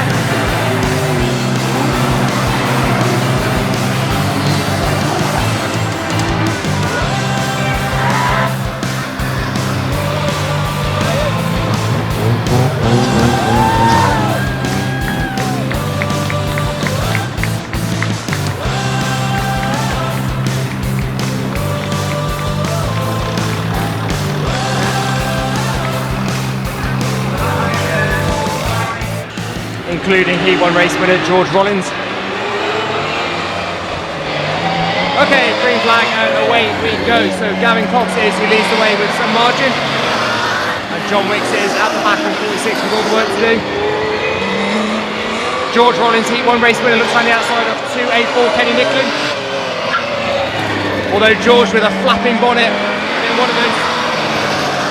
Including Heat 1 race winner George Rollins. Okay, green flag and away we go. So Gavin Cox is who leads the way with some margin, and John Wicks is at the back on 46 with all the work to do. George Rollins, Heat 1 race winner, looks on the outside of 284 Kenny Nicklin. Although George with a flapping bonnet,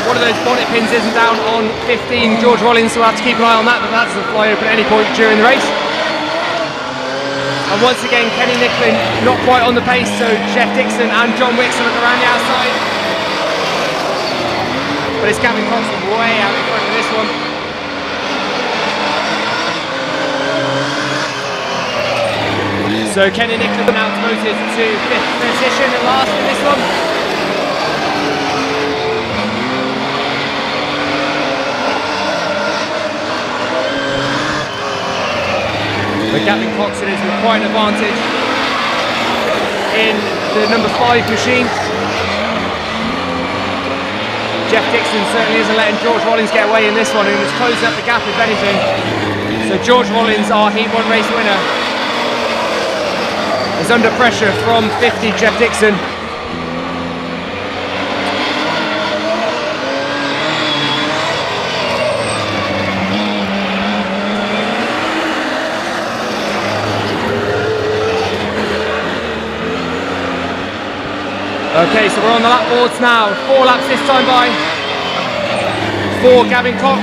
one of those bonnet pins isn't down on 15. George Rollins will have to keep an eye on that, but that doesn't fly open at any point during the race. And once again, Kenny Nicklin not quite on the pace, so Jeff Dixon and John Wicks look around the outside. But it's Gavin Cox way out in front of this one. So Kenny Nicklin now promoted to 5th position and last in this one. But Gavin Coxon is with quite an advantage in the number 5 machine. Jeff Dixon certainly isn't letting George Rollins get away in this one, and is closing up the gap if anything. So George Rollins, our Heat 1 race winner, is under pressure from 50 Jeff Dixon. Okay, so we're on the lap boards now. 4 laps this time by for Gavin Cox.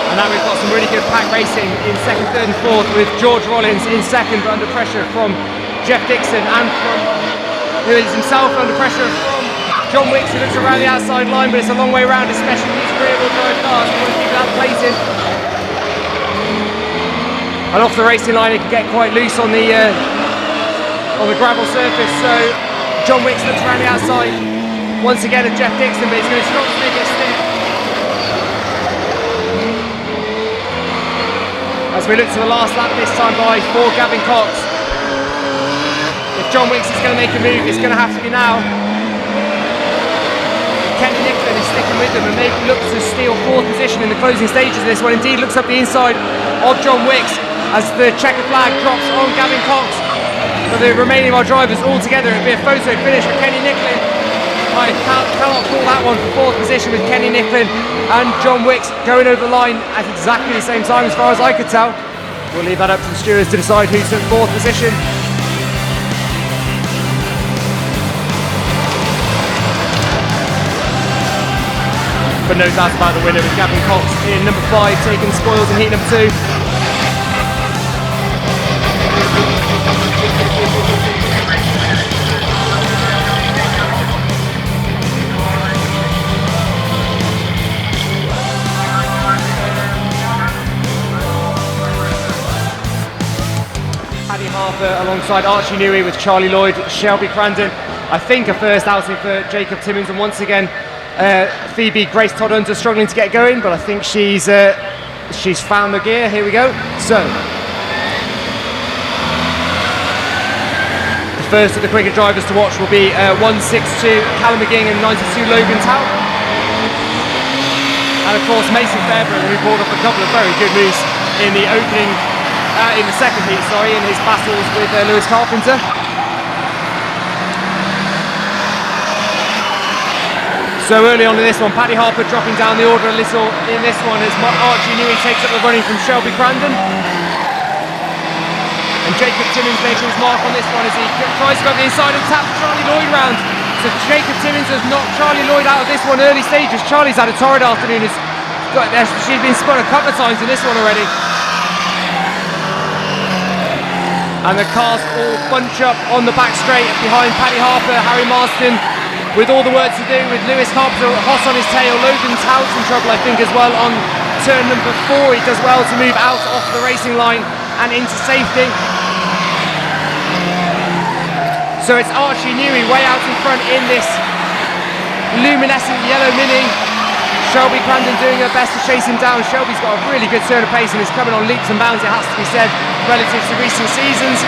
And now we've got some really good pack racing in 2nd, 3rd and 4th, with George Rollins in 2nd, but under pressure from Jeff Dixon, and who is himself under pressure from John Wicks, who looks around the outside line, but it's a long way around, especially with these rear-wheel drive cars. We want to keep that plated. And off the racing line, it can get quite loose on the gravel surface, so John Wicks looks around the outside once again at Jeff Dixon, but he's going to struggle to make it stick. As we look to the last lap this time by for Gavin Cox. If John Wicks is going to make a move, it's going to have to be now. Kenny Nicklin is sticking with them and maybe looks to steal 4th position in the closing stages of this one. Indeed looks up the inside of John Wicks as the checkered flag drops on Gavin Cox. For the remaining of our drivers all together, it'll be a photo finish for Kenny Nicklin. I cannot call that one for 4th position, with Kenny Nicklin and John Wicks going over the line at exactly the same time as far as I could tell. We'll leave that up to the stewards to decide who took 4th position. but no doubt about the winner with Gavin Cox in number 5 taking spoils in heat number 2. Paddy Harper alongside Archie Newey with Charlie Lloyd, Shelby Crandon. I think a first outing for Jacob Timmins, and once again Phoebe Grace Todd-Hunter struggling to get going, but I think she's found the gear. Here we go. So the first of the quicker drivers to watch will be 162 Callum McGing and 92 Logan Tao, and of course Mason Fairbrother, who brought up a couple of very good moves in the opening in the second heat, in his battles with Lewis Carpenter. So early on in this one, Paddy Harper dropping down the order a little in this one as Archie Newey takes up the running from Shelby Crandon. And Jacob Timmins making his mark on this one as he tries to go up the inside and tap Charlie Lloyd round. So Jacob Timmins has knocked Charlie Lloyd out of this one early stages. Charlie's had a torrid afternoon. She's been spun a couple of times in this one already. And the cars all bunch up on the back straight behind Paddy Harper, Harry Marston with all the work to do, with Lewis Carpenter hot on his tail. Logan Tow's in trouble, I think, as well on turn number 4. He does well to move out off the racing line and into safety. So it's Archie Newey way out in front in this luminescent yellow Mini. Shelby Crandon doing her best to chase him down. Shelby's got a really good turn of pace and is coming on leaps and bounds, it has to be said, relative to recent seasons.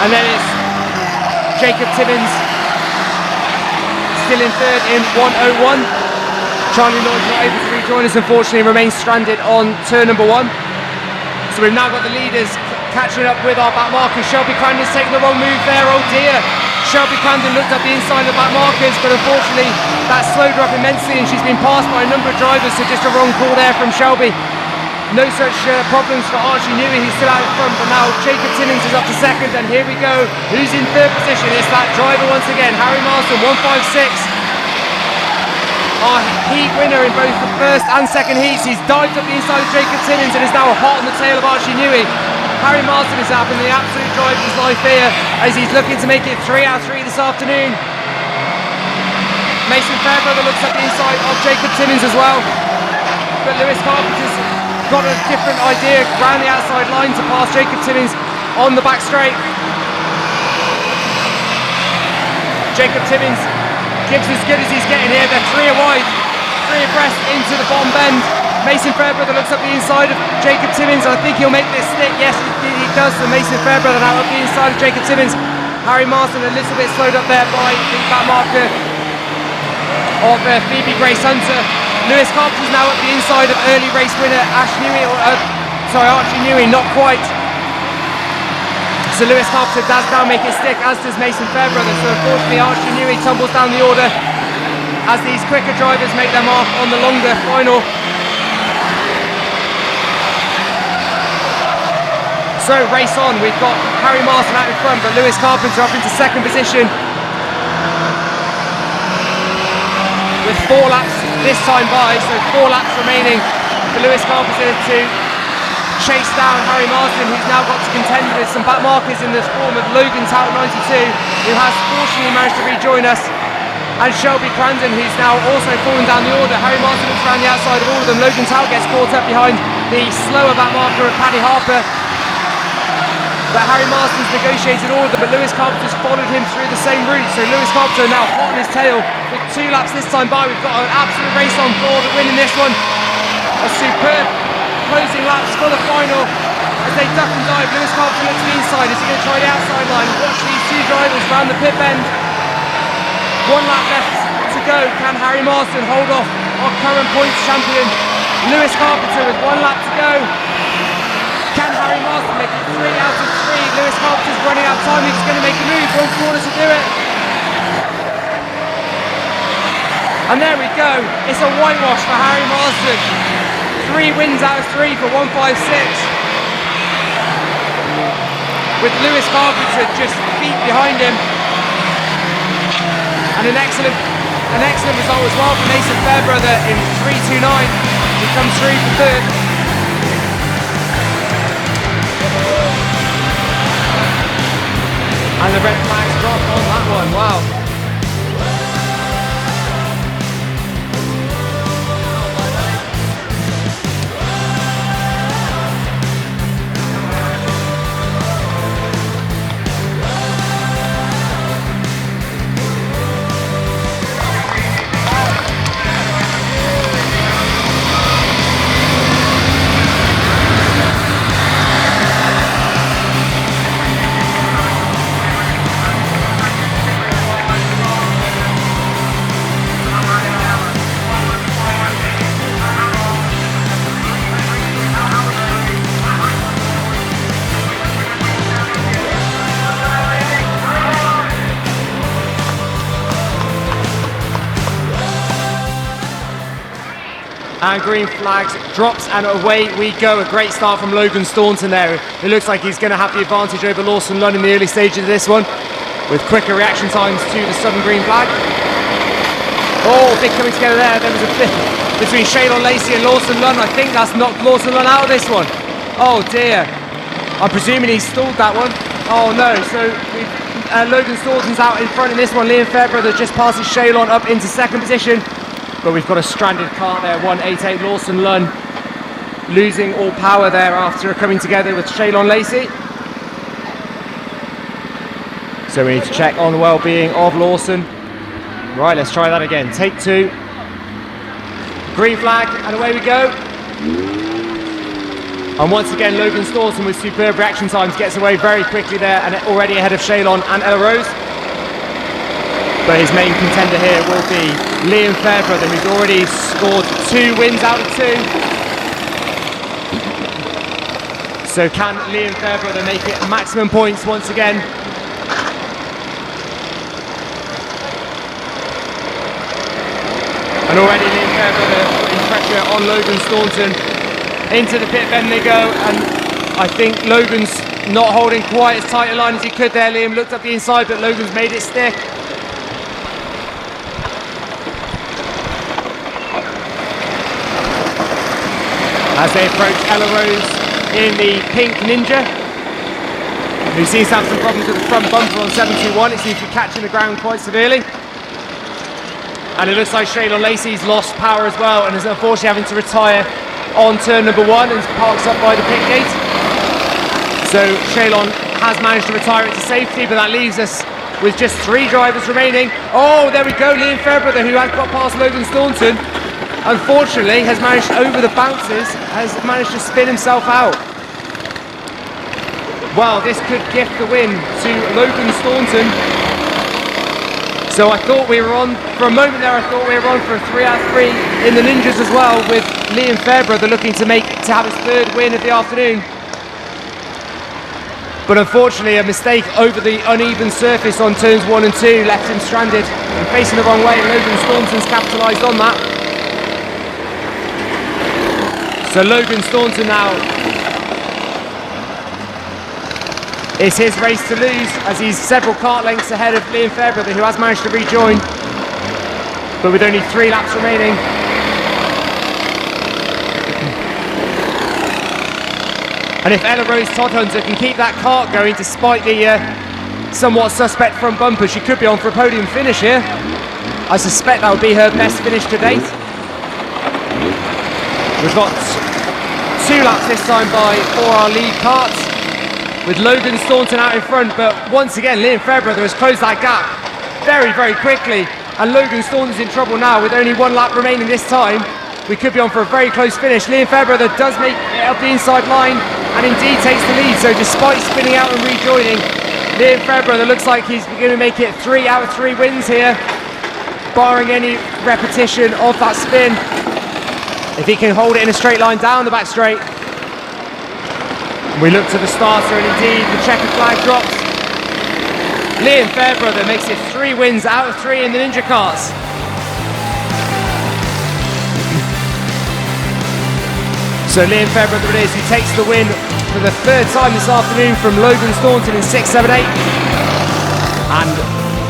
And then it's Jacob Timmins still in third in 101. Charlie Lloyd's not able to rejoin us, unfortunately, and remains stranded on turn number 1. So we've now got the leaders catching up with our back markers. Shelby Crandon's taking the wrong move there, oh dear. Shelby Crandon looked up the inside of the back markers, but unfortunately that slowed her up immensely and she's been passed by a number of drivers, so just a wrong call there from Shelby. No such problems for Archie Newey, who's still out in front, but now Jacob Timmins is up to second, and here we go. Who's in third position? It's that driver once again, Harry Marston, 156. Our heat winner in both the first and second heats. He's dived up the inside of Jacob Timmins and is now hot on the tail of Archie Newey. Harry Marston is having the absolute drive of his life here as he's looking to make it 3 out of 3 this afternoon. Mason Fairbrother looks up the inside of Jacob Timmins as well, but Lewis Carpenter's got a different idea around the outside line to pass Jacob Timmins on the back straight. Jacob Timmins gives as good as he's getting here. They're 3 wide, 3 abreast into the bottom bend. Mason Fairbrother looks up the inside of Jacob Timmins. I think he'll make this stick. Yes, he does. So Mason Fairbrother now up the inside of Jacob Timmins. Harry Marston a little bit slowed up there by the back marker of Phoebe Grace Hunter. Lewis Carpenter's now at the inside of early race winner Archie Newey, not quite. So Lewis Carpenter does now make it stick, as does Mason Fairbrother. So unfortunately Archie Newey tumbles down the order as these quicker drivers make their mark on the longer final. So race on, we've got Harry Marston out in front, but Lewis Carpenter up into second position with 4 laps this time by, so 4 laps remaining for Lewis Carpenter to chase down Harry Marston, who's now got to contend with some back markers in the form of Logan Tao 92, who has fortunately managed to rejoin us, and Shelby Crandon, who's now also fallen down the order. Harry Marston looks around the outside of all of them. Logan Tao gets caught up behind the slower back marker of Paddy Harper, but Harry Marston's negotiated order, but Lewis Carpenter's followed him through the same route. So Lewis Carpenter now hot on his tail with 2 laps this time by. We've got an absolute race on for the win in this one. A superb closing laps for the final as they duck and dive. Lewis Carpenter looks to the inside. Is he going to try the outside line? Watch these 2 drivers round the pit bend. 1 lap left to go. Can Harry Marston hold off our current points champion Lewis Carpenter with 1 lap to go? Can Harry Marston make it 3 out of 3? Lewis Carpenter's running out of time. He's going to make a move. 1 corner to do it. And there we go. It's a whitewash for Harry Marston. 3 wins out of 3 for 156. With Lewis Carpenter just feet behind him. And an excellent an excellent result as well from Nathan Fairbrother in 3:29. He comes through for third. And the red flags drop on that one, wow. And green flags drops and away we go. A great start from Logan Staunton there. It looks like he's going to have the advantage over Lawson Lunn in the early stages of this one, with quicker reaction times to the southern green flag. Oh, big coming together there. There was a bit between Shaylon Lacey and Lawson Lunn. I think that's knocked Lawson Lunn out of this one. Oh dear. I'm presuming he stalled that one. Oh no, so Logan Staunton's out in front in this one. Liam Fairbrother just passes Shaylon up into second position. But we've got a stranded cart there, 188 Lawson Lunn losing all power there after coming together with Shaylon Lacey. So we need to check on the well-being of Lawson. Right, let's try that again. Take two. Green flag, and away we go. And once again, Logan Staunton with superb reaction times gets away very quickly there and already ahead of Shaylon and Ella Rose. But his main contender here will be Liam Fairbrother, who's already scored 2 wins out of 2. So can Liam Fairbrother make it maximum points once again? And already Liam Fairbrother putting pressure on Logan Staunton. Into the pit bend they go, and I think Logan's not holding quite as tight a line as he could there. Liam looked up the inside, but Logan's made it stick. As they approach Ella Rose in the pink Ninja, who seems to have some problems with the front bumper on 721. It seems to be catching the ground quite severely. And it looks like Shaylon Lacey's lost power as well and is unfortunately having to retire on turn number 1 and parks up by the pit gate. So Shaylon has managed to retire it to safety, but that leaves us with just 3 drivers remaining. Oh, there we go, Liam Fairbrother, who has got past Logan Staunton, unfortunately has managed over the bounces, has managed to spin himself out. Well, this could gift the win to Logan Staunton. So I thought we were on, for a moment there I thought we were on for a 3 out of 3 in the Ninjas as well, with Liam Fairbrother looking to have his 3rd win of the afternoon. But unfortunately a mistake over the uneven surface on turns 1 and 2 left him stranded and facing the wrong way, and Logan Staunton's capitalised on that. So Logan Staunton now, it's his race to lose as he's several kart lengths ahead of Liam Fairbrother, who has managed to rejoin, but with only 3 laps remaining. And if Ella Rose Toddhunter can keep that kart going despite the somewhat suspect front bumper, she could be on for a podium finish here. I suspect that would be her best finish to date. We've got 2 laps this time for our lead karts, with Logan Staunton out in front, but once again Liam Fairbrother has closed that gap very, very quickly, and Logan Staunton's in trouble now with only 1 lap remaining this time. We could be on for a very close finish. Liam Fairbrother does make it up the inside line and indeed takes the lead, so despite spinning out and rejoining, Liam Fairbrother looks like he's going to make it 3 out of 3 wins here, barring any repetition of that spin. If he can hold it in a straight line down the back straight. We look to the starter, and indeed the checkered flag drops. Liam Fairbrother makes it 3 wins out of 3 in the Ninja Karts. So Liam Fairbrother it is, who takes the win for the 3rd time this afternoon from Logan Staunton in 6, 7, 8. And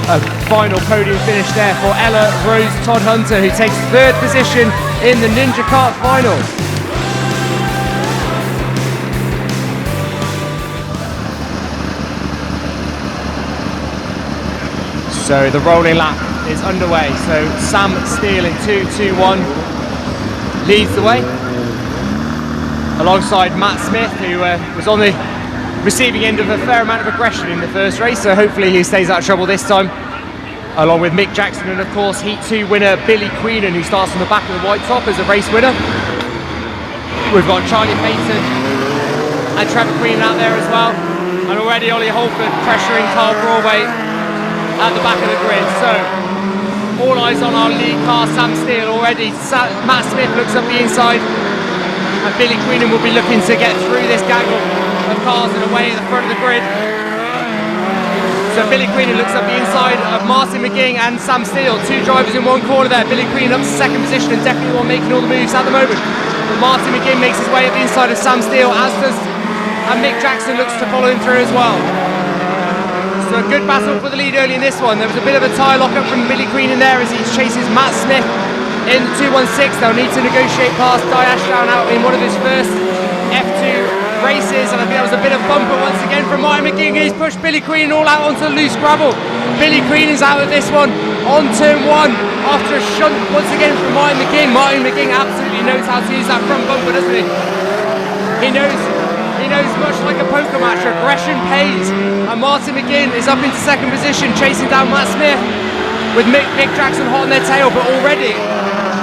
a final podium finish there for Ella Rose Todd Hunter, who takes 3rd position in the Ninja Kart final. So the rolling lap is underway. So Sam Steele in 2-2-1 leads the way, alongside Matt Smith, who was on the receiving end of a fair amount of aggression in the first race, so hopefully he stays out of trouble this time, along with Mick Jackson and of course Heat 2 winner Billy Queenan, who starts on the back of the white top as a race winner. We've got Charlie Payton and Trevor Queenan out there as well, and already Ollie Holford pressuring Carl Broadway at the back of the grid. So all eyes on our lead car, Sam Steele already. Matt Smith looks up the inside, and Billy Queenan will be looking to get through this gaggle of cars and away at the front of the grid. So Billy Queenan looks up the inside of Martin McGing and Sam Steele, 2 drivers in one corner there. Billy Queenan up to 2nd position and definitely one making all the moves at the moment. But Martin McGing makes his way at the inside of Sam Steele, as does, and Mick Jackson looks to follow him through as well. So a good battle for the lead early in this one. There was a bit of a tyre lock-up from Billy Queenan there as he chases Matt Smith in the 216. They'll need to negotiate past Di Ashdown out in one of his first F2 races, and I think that was a bit of bumper once again from Martin McGing. He's pushed Billy Queenan all out onto the loose gravel. Billy Queenan's out of this one on turn 1 after a shunt once again from Martin McGing. Martin McGing absolutely knows how to use that front bumper, doesn't he? He knows much like a poker match, aggression pays, and Martin McGinn is up into 2nd position chasing down Matt Smith with Mick Jackson hot on their tail. But already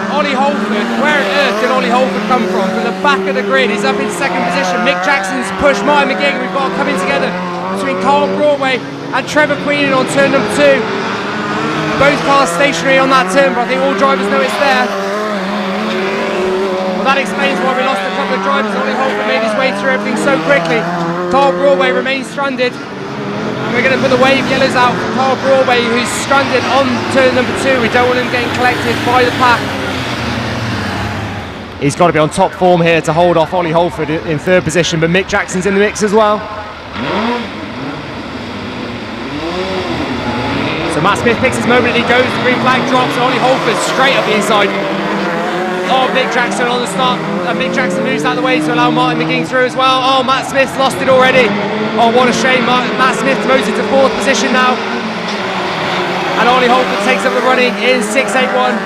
Ollie Holford, where on earth did Ollie Holford come from the back of the grid? He's up in 2nd position. Mick Jackson's pushed Martin McGinn. We've got coming together between Carl Broadway and Trevor Queenan on turn number 2. Both cars stationary on that turn, but I think all drivers know it's there. Well, that explains why we lost a couple of drivers. Ollie Holford made his way through everything so quickly. Carl Broadway remains stranded. We're going to put the wave yellows out for Carl Broadway, who's stranded on turn number 2. We don't want him getting collected by the pack. He's got to be on top form here to hold off Ollie Holford in 3rd position, but Mick Jackson's in the mix as well. So Matt Smith picks his moment and he goes, the green flag drops, Ollie Holford straight up the inside of Mick Jackson on the start. Mick Jackson moves out of the way to allow Martin McGing through as well. Oh, Matt Smith's lost it already. Oh, what a shame. Matt Smith promoted to 4th position now, and Ollie Holford takes up the running in 681.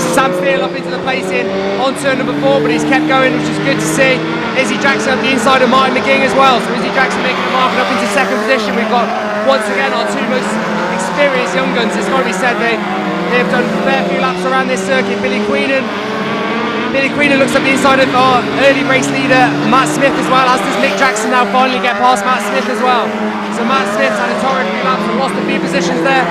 Sam Steele up into the placing on turn number 4, but he's kept going, which is good to see. Izzy Jackson up the inside of Martin McGing as well. So Izzy Jackson making the mark and up into 2nd position. We've got once again our 2 most experienced young guns. It's got to be said they've done a fair few laps around this circuit. Billy Queenan looks up the inside of our early race leader Matt Smith as well, as does Mick Jackson now finally get past Matt Smith as well. So Matt Smith's had a torrid few laps and lost a few positions there.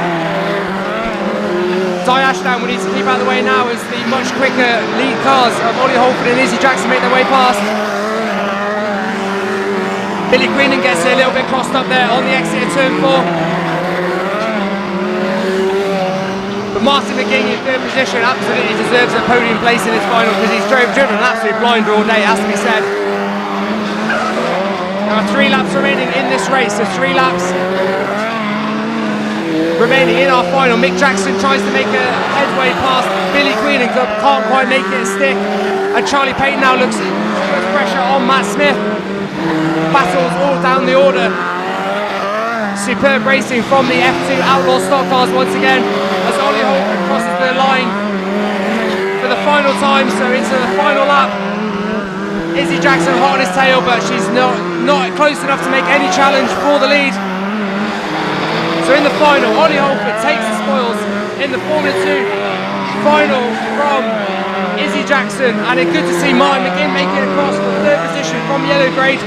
Di Ashdown we need to keep out of the way now as the much quicker lead cars of Ollie Holford and Izzy Jackson make their way past. Billy Queenan gets a little bit crossed up there on the exit of turn 4. But Martin McGing in 3rd position absolutely deserves a podium place in this final because he's driven an absolute blinder all day, it has to be said. There are 3 laps remaining in this race, so 3 laps remaining in our final. Mick Jackson tries to make a headway past Billy Queenan, can't quite make it stick, and Charlie Payton now looks pressure on Matt Smith. Battles all down the order. Superb racing from the F2 Outlaws stock cars once again as Ollie Holford crosses the line for the final time, so into the final lap. Izzy Jackson hot on his tail, but she's not close enough to make any challenge for the lead. So in the final, Ollie Holford takes the spoils in the Formula 2 final from Izzy Jackson, and it's good to see Martin McGinn making it across for 3rd position from yellow grade.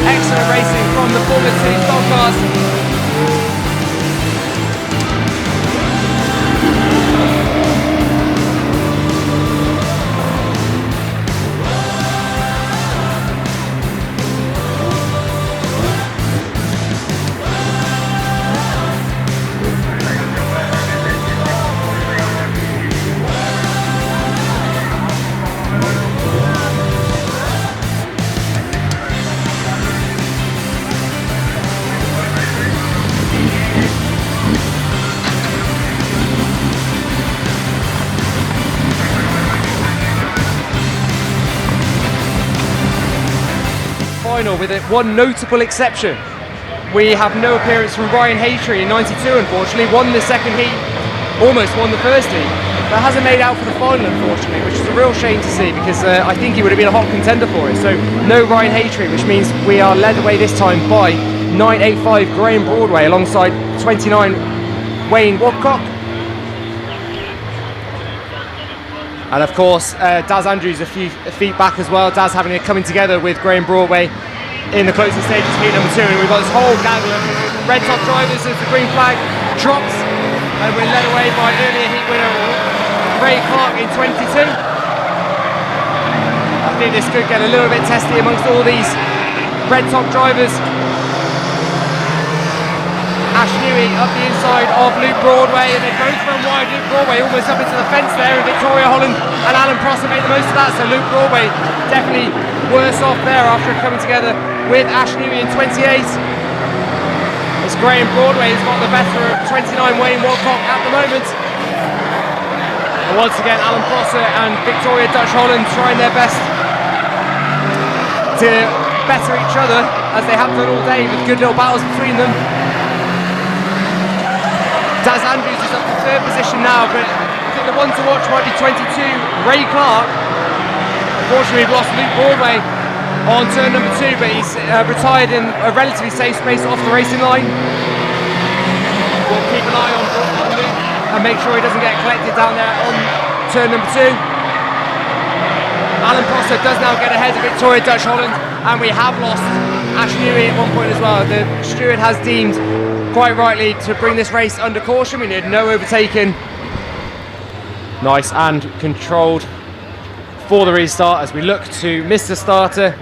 Excellent racing from the Formula 2 stock cars. final with one notable exception. We have no appearance from Ryan Haytree in 92, unfortunately. Won the second heat, almost won the first heat, but hasn't made out for the final, unfortunately, which is a real shame to see, because I think he would have been a hot contender for it. So no Ryan Haytree, which means we are led away this time by 985 Graham Broadway alongside 29 Wayne Woodcock. And of course, Daz Andrews a few feet back as well. Daz having it coming together with Graham Broadway in the closing stages of heat number 2. And we've got this whole gaggle of red top drivers as the green flag drops. And we're led away by earlier heat winner Ray Clark in 22. I think this could get a little bit testy amongst all these red top drivers. Ash Newey up the inside of Luke Broadway, and they both run wide. Luke Broadway almost up into the fence there, and Victoria Holland and Alan Prosser made the most of that, so Luke Broadway definitely worse off there after coming together with Ash Newey in 28. It's Graham Broadway who's got the better of 29 Wayne Woodcock at the moment. And once again, Alan Prosser and Victoria Dutch Holland trying their best to better each other, as they have done all day, with good little battles between them. Daz Andrews is up to third position now, but I think the one to watch might be 22, Ray Clark. Unfortunately, we've lost Luke Broadway on turn number 2, but he's retired in a relatively safe space off the racing line. We'll keep an eye on Luke and make sure he doesn't get collected down there on turn number 2. Alan Prosser does now get ahead of Victoria Dutch Holland, and we have lost Ash Newey at one point as well. The steward has deemed, quite rightly, to bring this race under caution. We need no overtaking. Nice and controlled for the restart as we look to Mr. Starter.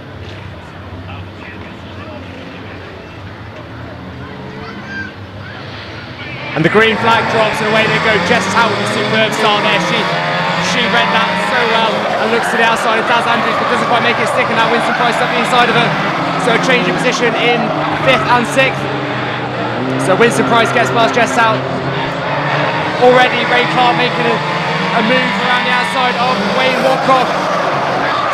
And the green flag drops and away they go. Jess Howe with a superb start there. She read that so well and looks to the outside of Daz Andrews, but doesn't quite make it stick, and now Winston Price up the inside of her. So a change of position in 5th and 6th. So Winston Price gets past Jess Howe. Already Ray Clark making a move around the outside of Wayne Woodcock.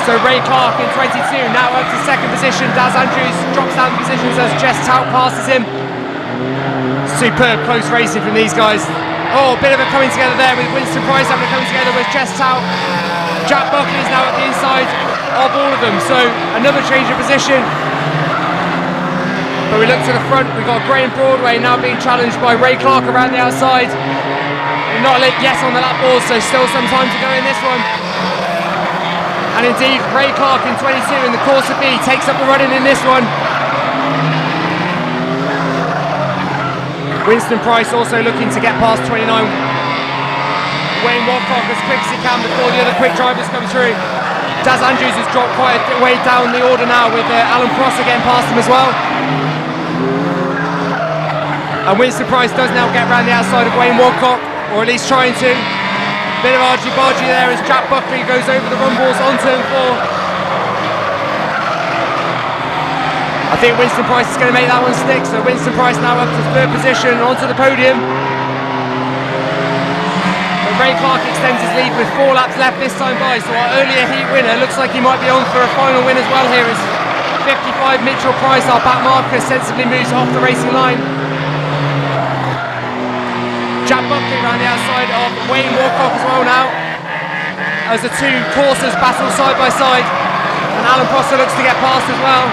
So Ray Clark in 22 now up to 2nd position. Daz Andrews drops down the positions as Jess Howe passes him. Superb close racing from these guys. Oh, a bit of a coming together there with Winston Price having a coming together with Jess Howe. Jack Buckley is now at the inside of all of them. So another change of position. But we look to the front, we've got Graham Broadway now being challenged by Ray Clark around the outside. Not lit yet on the lap board, so still some time to go in this one. And indeed, Ray Clark in 22 in the Corsa B takes up the running in this one. Winston Price also looking to get past 29 Wayne Woodcock as quick as he can before the other quick drivers come through. Daz Andrews has dropped quite a way down the order now, with Alan Prosser getting past him as well. And Winston Price does now get round the outside of Wayne Woodcock, or at least trying to. Bit of argy-bargy there as Jack Buckley goes over the rumbles on turn 4. I think Winston Price is going to make that one stick, so Winston Price now up to 3rd position onto the podium. But Ray Clark extends his lead with 4 laps left this time by, so our earlier heat winner looks like he might be on for a final win as well here as 55 Mitchell Price, our back marker, sensibly moves off the racing line. Jack Buckley around the outside of Wayne Woodcock as well now, as the two coursers battle side by side, and Alan Prosser looks to get past as well.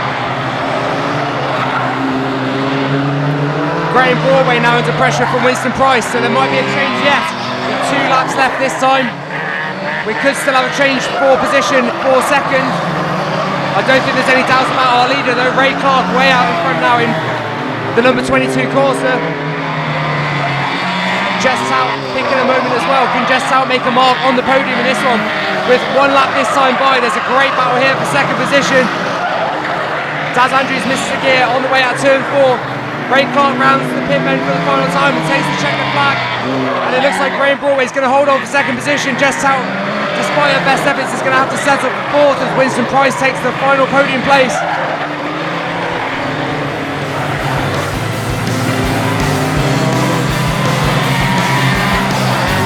Graham Broadway now under pressure from Winston Price, so there might be a change yet. With 2 laps left this time. We could still have a change for position for 2nd. I don't think there's any doubts about our leader though. Ray Clark way out in front now in the number 22 Corsa. Jess Howe picking a moment as well. Can Jess Howe make a mark on the podium in this one? With 1 lap this time by, there's a great battle here for 2nd position. Daz Andrews misses a gear on the way out turn 4. Ray Clark rounds the pit lane for the final time and takes the checkered flag. And it looks like Graham Broadway is going to hold on for 2nd position. Jess Howe, despite her best efforts, is going to have to settle for 4th as Winston Price takes the final podium place.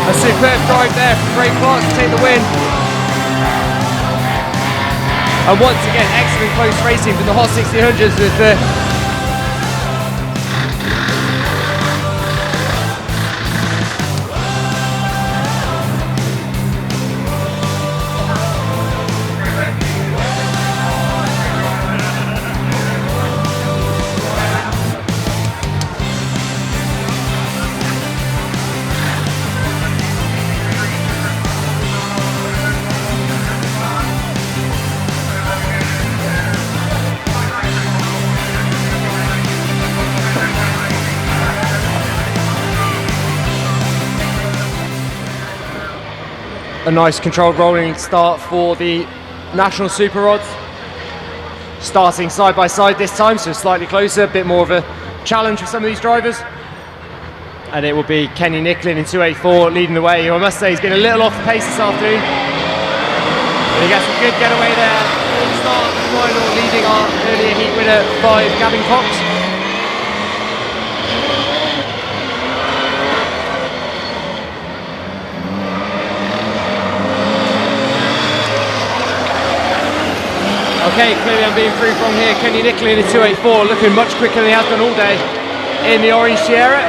A superb drive there from Ray Clark to take the win. And once again, excellent close racing for the Hot 1600s with a nice controlled rolling start for the National Super Rods. Starting side by side this time, so slightly closer, a bit more of a challenge for some of these drivers. And it will be Kenny Nicklin in 284 leading the way, who I must say has been a little off the pace this afternoon. But he gets a good getaway there. Full start the final, leading our earlier heat winner 5, Gavin Cox. Okay, clearly I'm being proved wrong here. Kenny Nicklin in 284, looking much quicker than he has done all day in the Orange Sierra.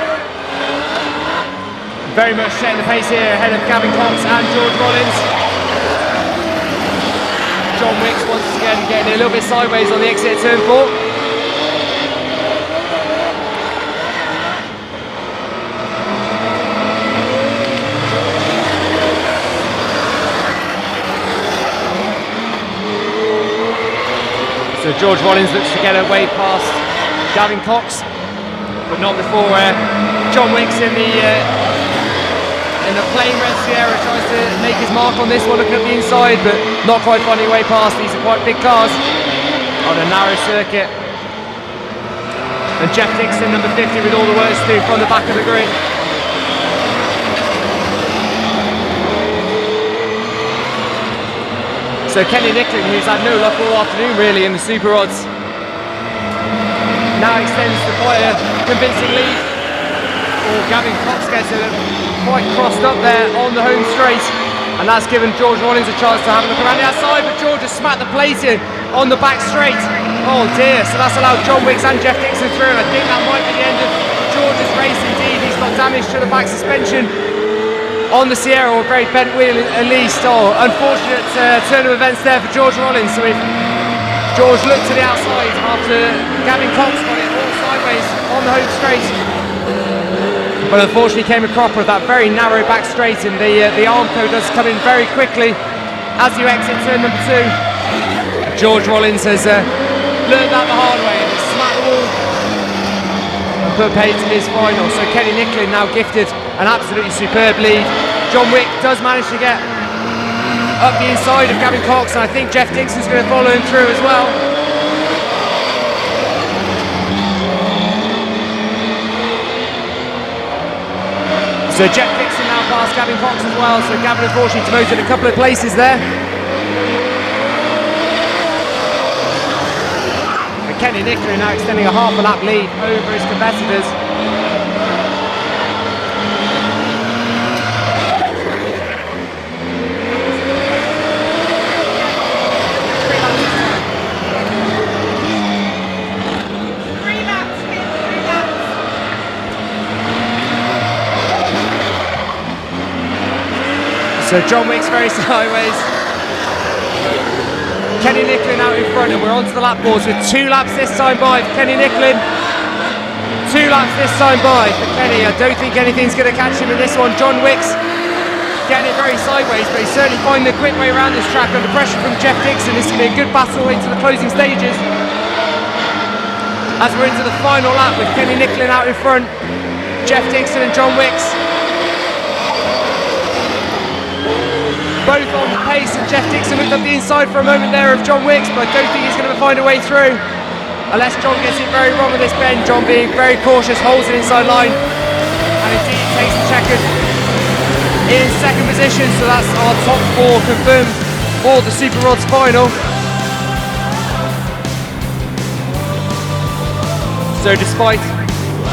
Very much setting the pace here ahead of Gavin Cox and George Rollins. John Wicks once again getting a little bit sideways on the exit of turn 4. So George Rollins looks to get away past Gavin Cox, but not before John Wicks in the plain red Sierra tries to make his mark on this one, looking at the inside, but not quite finding a way past. These are quite big cars on a narrow circuit. And Jeff Dixon, number 50, with all the work to do from the back of the grid. So Kenny Nicklin, who's had no luck all afternoon really in the Super Rods, now extends to quite a convincing lead. Or Gavin Cox gets quite crossed up there on the home straight, and that's given George Rollins a chance to have a look around the outside, but George has smacked the plate in on the back straight. Oh dear, so that's allowed John Wicks and Jeff Dixon through, and I think that might be the end of George's race indeed. He's got damage to the back suspension on the Sierra, or a very bent wheel at least. Oh, unfortunate turn of events there for George Rollins. So if George looked to the outside after Gavin Cox got it all sideways on the home straight, but unfortunately came a cropper of that very narrow back straight, and the Armco does come in very quickly as you exit turn number 2. George Rollins has learned that the hard way and has smacked the wall and put paid to his final. So Kenny Nicklin now gifted an absolutely superb lead. John Wick does manage to get up the inside of Gavin Cox, and I think Jeff Dixon's going to follow him through as well. So Jeff Dixon now past Gavin Cox as well, so Gavin unfortunately demoted a couple of places there. And Kenny Nicklin now extending a half a lap lead over his competitors. So John Wick's very sideways. Kenny Nicklin out in front, and we're onto the lap boards with 2 laps this time by for Kenny Nicklin. 2 laps this time by for Kenny. I don't think anything's going to catch him in this one. John Wick's getting it very sideways, but he's certainly finding a quick way around this track under pressure from Jeff Dixon. This is going to be a good battle into the closing stages, as we're into the final lap with Kenny Nicklin out in front, Jeff Dixon and John Wicks both on the pace, and Jeff Dixon looked up the inside for a moment there of John Wicks, but I don't think he's going to find a way through unless John gets it very wrong with this bend. John, being very cautious, holds it inside line, and indeed takes the checkered in second position. So that's our top 4 confirmed for the Super Rods final. So despite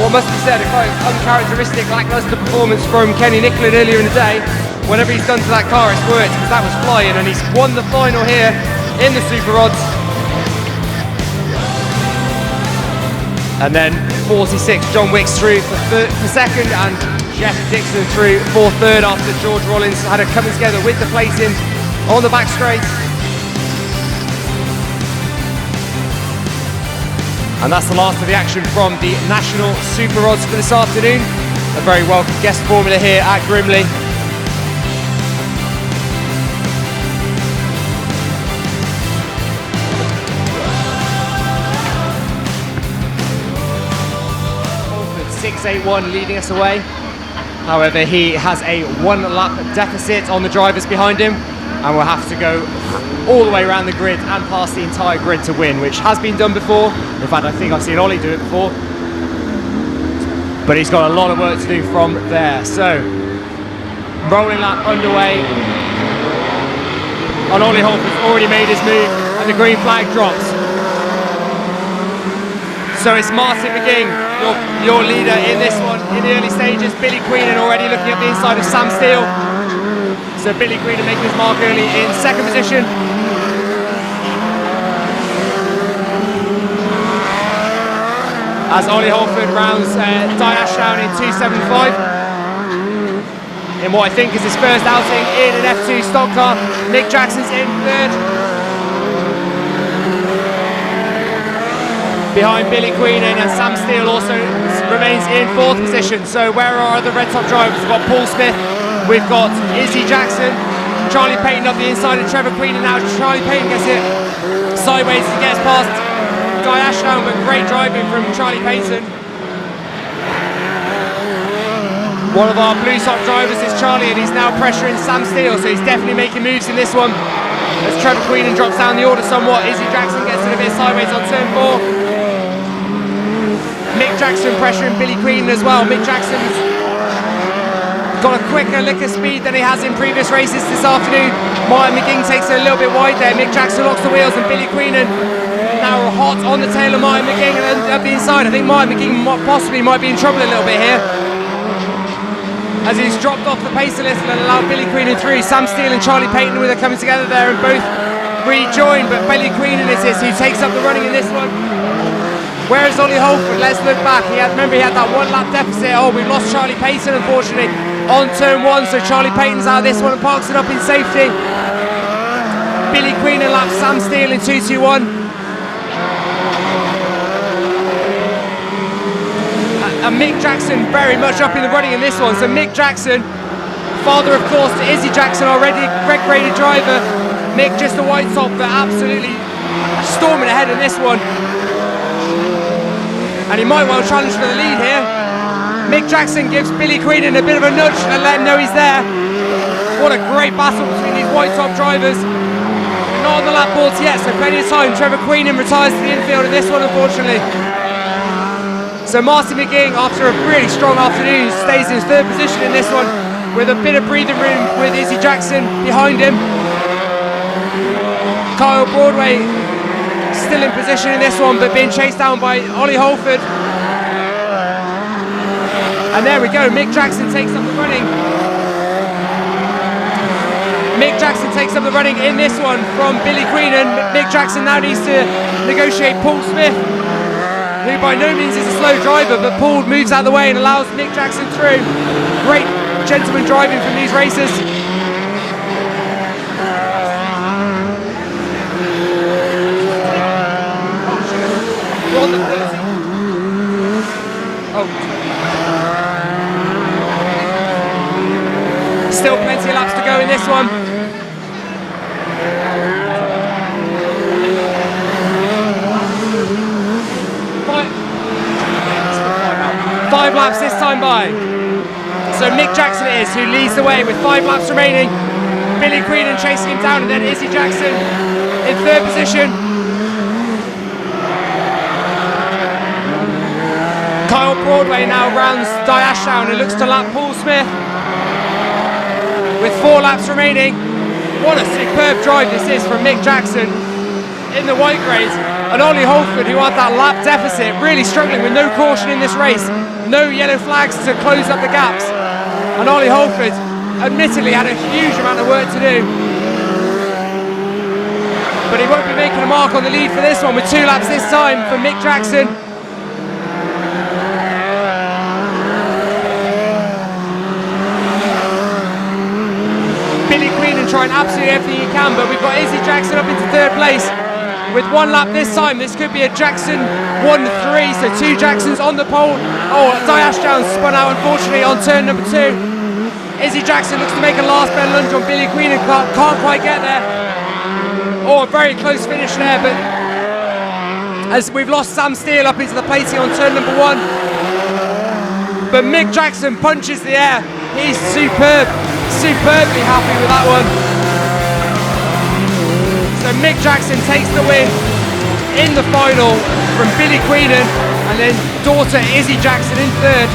what must be said, a quite uncharacteristic lacklustre performance from Kenny Nicklin earlier in the day, whatever he's done to that car, it's worked, because that was flying, and he's won the final here in the super rods. And then 46, John Wicks through for second, and Jeff Dixon through for third after George Rollins had it coming together with the plating on the back straight. And that's the last of the action from the National Super Rods for this afternoon. A very welcome guest formula here at Grimley. Holford 681 leading us away. However, he has a 1 lap deficit on the drivers behind him, and will have to go all the way around the grid and past the entire grid to win, which has been done before. In fact, I think I've seen Ollie do it before. But he's got a lot of work to do from there. So, rolling lap underway. And Ollie Holford's already made his move, and the green flag drops. So it's Martin McGing, your leader in this one in the early stages. Billy Queenan already looking at the inside of Sam Steele. So Billy Queenan making his mark early in second position. As Ollie Holford rounds Di Ashdown in 2.75. In what I think is his first outing in an F2 stock car. Mick Jackson's in third. Behind Billy Queenan, and Sam Steele also remains in fourth position. So where are the red top drivers? We've got Paul Smith, we've got Izzy Jackson, Charlie Payton up the inside of Trevor Queenan now. Charlie Payton gets it sideways, he gets past Guy Ashdown, but great driving from Charlie Payton. One of our blue top drivers is Charlie, and he's now pressuring Sam Steele, so he's definitely making moves in this one. As Trevor Queenan drops down the order somewhat, Izzy Jackson gets it a bit sideways on turn 4. Mick Jackson pressuring Billy Queenan as well. Mick Jackson's got a quicker lick of speed than he has in previous races this afternoon. Martin McGing takes it a little bit wide there. Mick Jackson locks the wheels, and Billy Queenan now hot on the tail of Martin McGing and up the inside. I think Martin McGing possibly might be in trouble a little bit here, as he's dropped off the pace a little and allowed Billy Queenan through. Sam Steele and Charlie Payton with it coming together there, and both rejoin, but Billy Queenan is who takes up the running in this one. Where's Ollie Holford? Let's look back. Remember he had that 1 lap deficit. Oh, we've lost Charlie Payton unfortunately on turn 1, so Charlie Payton's out of this one and parks it up in safety. Billy Queenan laps Sam Steele in 2.21. And Mick Jackson very much up in the running in this one. So Mick Jackson, father of course to Izzy Jackson, already red graded driver. Mick just a white top, but absolutely storming ahead in this one. And he might well challenge for the lead here. Mick Jackson gives Billy Queenan a bit of a nudge and let him know he's there. What a great battle between these white top drivers. We're not on the lap boards yet, so plenty of time. Trevor Queenan retires to the infield in this one, unfortunately. So Martin McGing, after a really strong afternoon, stays in third position in this one, with a bit of breathing room with Izzy Jackson behind him. Kyle Broadway still in position in this one, but being chased down by Ollie Holford. And there we go, Mick Jackson takes up the running. Mick Jackson takes up the running in this one from Billy Queenan. Mick Jackson now needs to negotiate Paul Smith, who by no means is a slow driver, but Paul moves out of the way and allows Mick Jackson through. Great gentleman driving from these races. On the 30. Oh. Still plenty of laps to go in this one. Five laps this time by. So Mick Jackson it is who leads the way with 5 laps remaining. Billy Queenan chasing him down, and then Izzy Jackson in third position. Kyle Broadway now rounds Di Ashdown and looks to lap Paul Smith with 4 laps remaining. What a superb drive this is from Mick Jackson in the white grade. And Ollie Holford, who had that lap deficit, really struggling with no caution in this race, no yellow flags to close up the gaps. And Ollie Holford admittedly had a huge amount of work to do. but he won't be making a mark on the lead for this one with 2 laps this time for Mick Jackson. Billy Queenan trying absolutely everything he can, but we've got Izzy Jackson up into 3rd place with 1 lap this time. This could be a Jackson 1-3, so 2 Jacksons on the pole. Oh, Diash Jones spun out unfortunately on turn number 2. Izzy Jackson looks to make a last bend lunge on Billy Queenan, can't quite get there. Oh, a very close finish there, but as we've lost Sam Steele up into the plating on turn number 1. But Mick Jackson punches the air. He's superbly happy with that one. So Mick Jackson takes the win in the final from Billy Queenan, and then daughter Izzy Jackson in 3rd.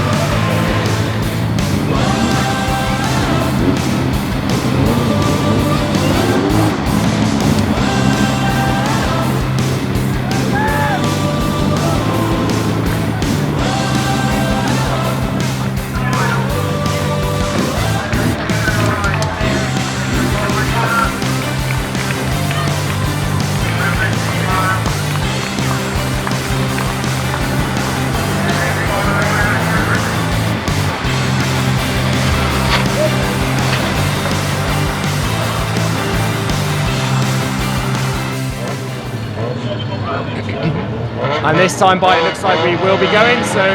And this time by it looks like we will be going, so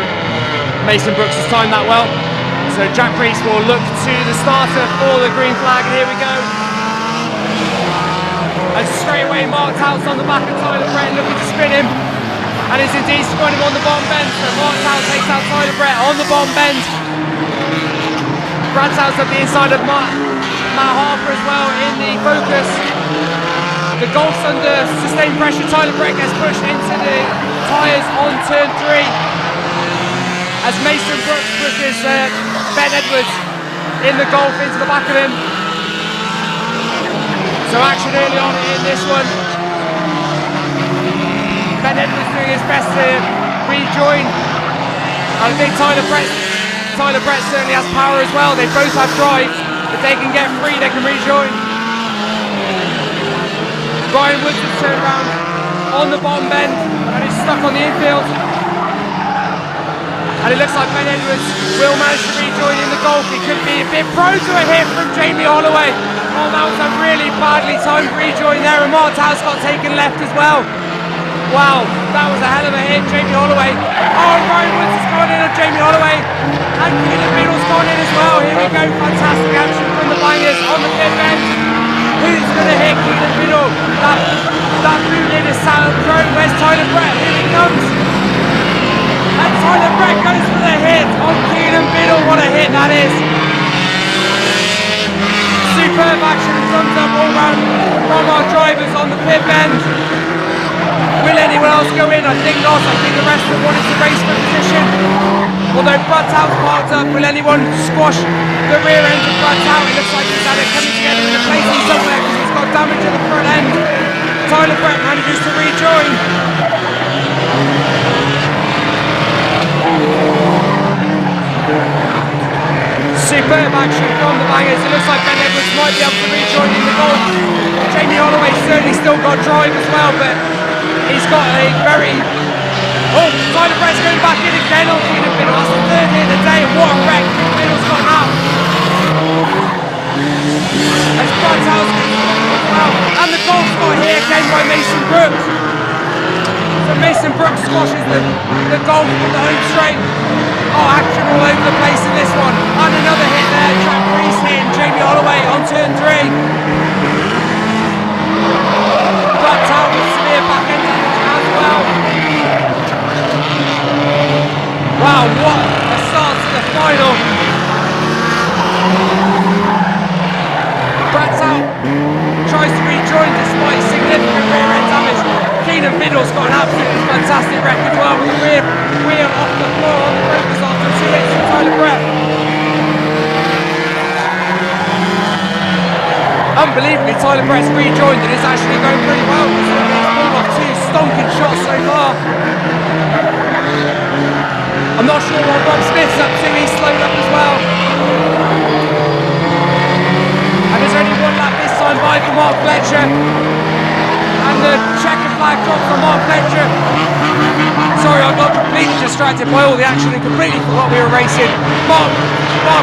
Mason Brooks has timed that well. So Jack Priest will look to the starter for the green flag, and here we go. And straight away Mark Tow's on the back of Tyler Brett looking to spin him, and is indeed spinning him on the bottom bend. So Mark Tow takes out Tyler Brett on the bottom bend. Brad Tow's up the inside of Matt Harper as well in the Focus. The Golf's under sustained pressure. Tyler Brett gets pushed into the tyres on turn 3 as Mason Brooks pushes Ben Edwards in the Golf into the back of him. So action early on in this one. Ben Edwards doing his best to rejoin. And I think Tyler Brett certainly has power as well. They both have drive. If they can get free, they can rejoin. Ryan Woods has turned around on the bottom bend and is stuck on the infield. And it looks like Ben Edwards will manage to rejoin in the Golf. He could be a bit prone to a hit from Jamie Holloway. Oh, that was a really badly timed rejoin there, and Mark Tow's got taken left as well. Wow, that was a hell of a hit, Jamie Holloway. Oh, Ryan Woods has gone in on Jamie Holloway. And Keelan Biddle's gone in as well. Here we go, fantastic action from the bangers on the pit bend. Who's going to hit Keelan Biddle? That boot in is Sam Crone. Where's Tyler Brett? Here he comes. And Tyler Brett goes for the hit on Keelan Biddle. What a hit that is. Superb action, thumbs up all round from our drivers on the pit bend. Will anyone else go in? I think not. I think the rest of them wanted to race for position. Although Brad Tow's parked up, will anyone squash the rear end of Brad Tow? It looks like he's had it coming together in a placing somewhere because he's got damage at the front end. Tyler Brett manages to rejoin. Superb action from the bangers. It looks like Ben Edwards might be able to rejoin in the Golf. Jamie Holloway certainly still got drive as well, but he's got a very... Oh, Tyler Brett's going back in again on Keelan Biddle. That's the 3rd hit of the day, and what a wreck Biddle's got now. As Brad Tow's as well. And the Golf's got hit again by Mason Brooks. So Mason Brooks squashes the Golf from the home straight. Oh, action all over the place in this one. And another hit there, Jack Priest hitting Jamie Holloway on turn 3. Brad Tow with severe back end damage as well. Wow, what a start to the final. Brad Tow tries to rejoin despite significant rear end damage. Keelan Biddle's got an absolutely fantastic wreck as well, with the rear wheel off the floor on the Focus after 2 hits from Tyler Brett. Unbelievably, Tyler Brett's rejoined and is actually going pretty well. He's pulled off 2 stonking shots so far. I'm not sure what Rob Smith's up to, he's slowed up as well. And there's only 1 lap this time by for Mark Fletcher. And completely distracted by all the action and completely forgot we were racing. Mark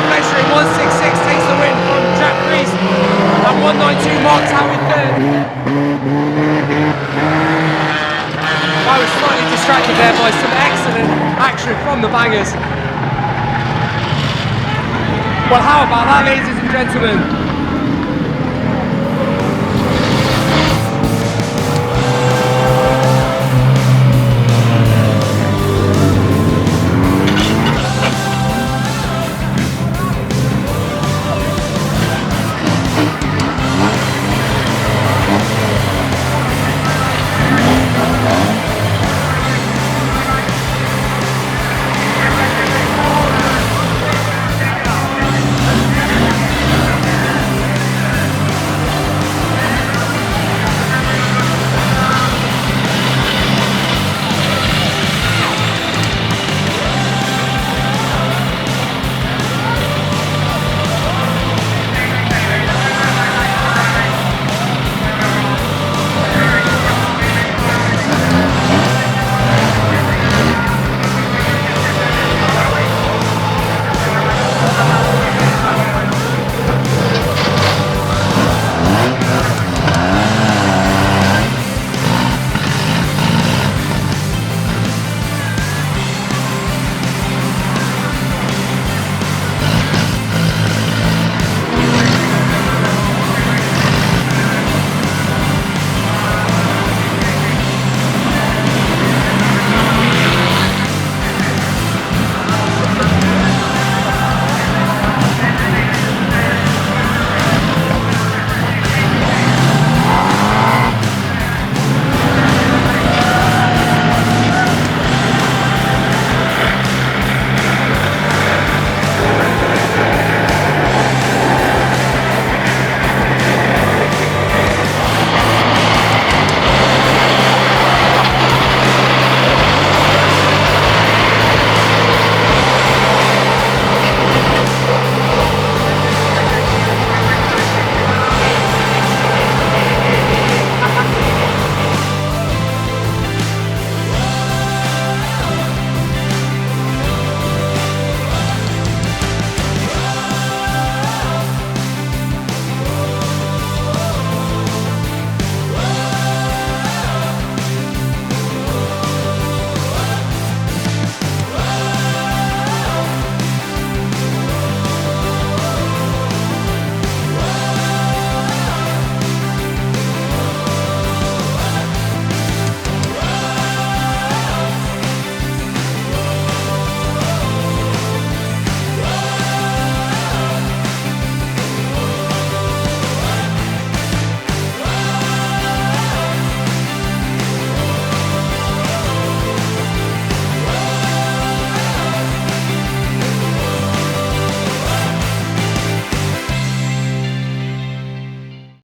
Fletcher in 166 takes the win from Jack Priest, and 192 marks out in third. I was slightly distracted there by some excellent action from the bangers. Well, how about that, ladies and gentlemen?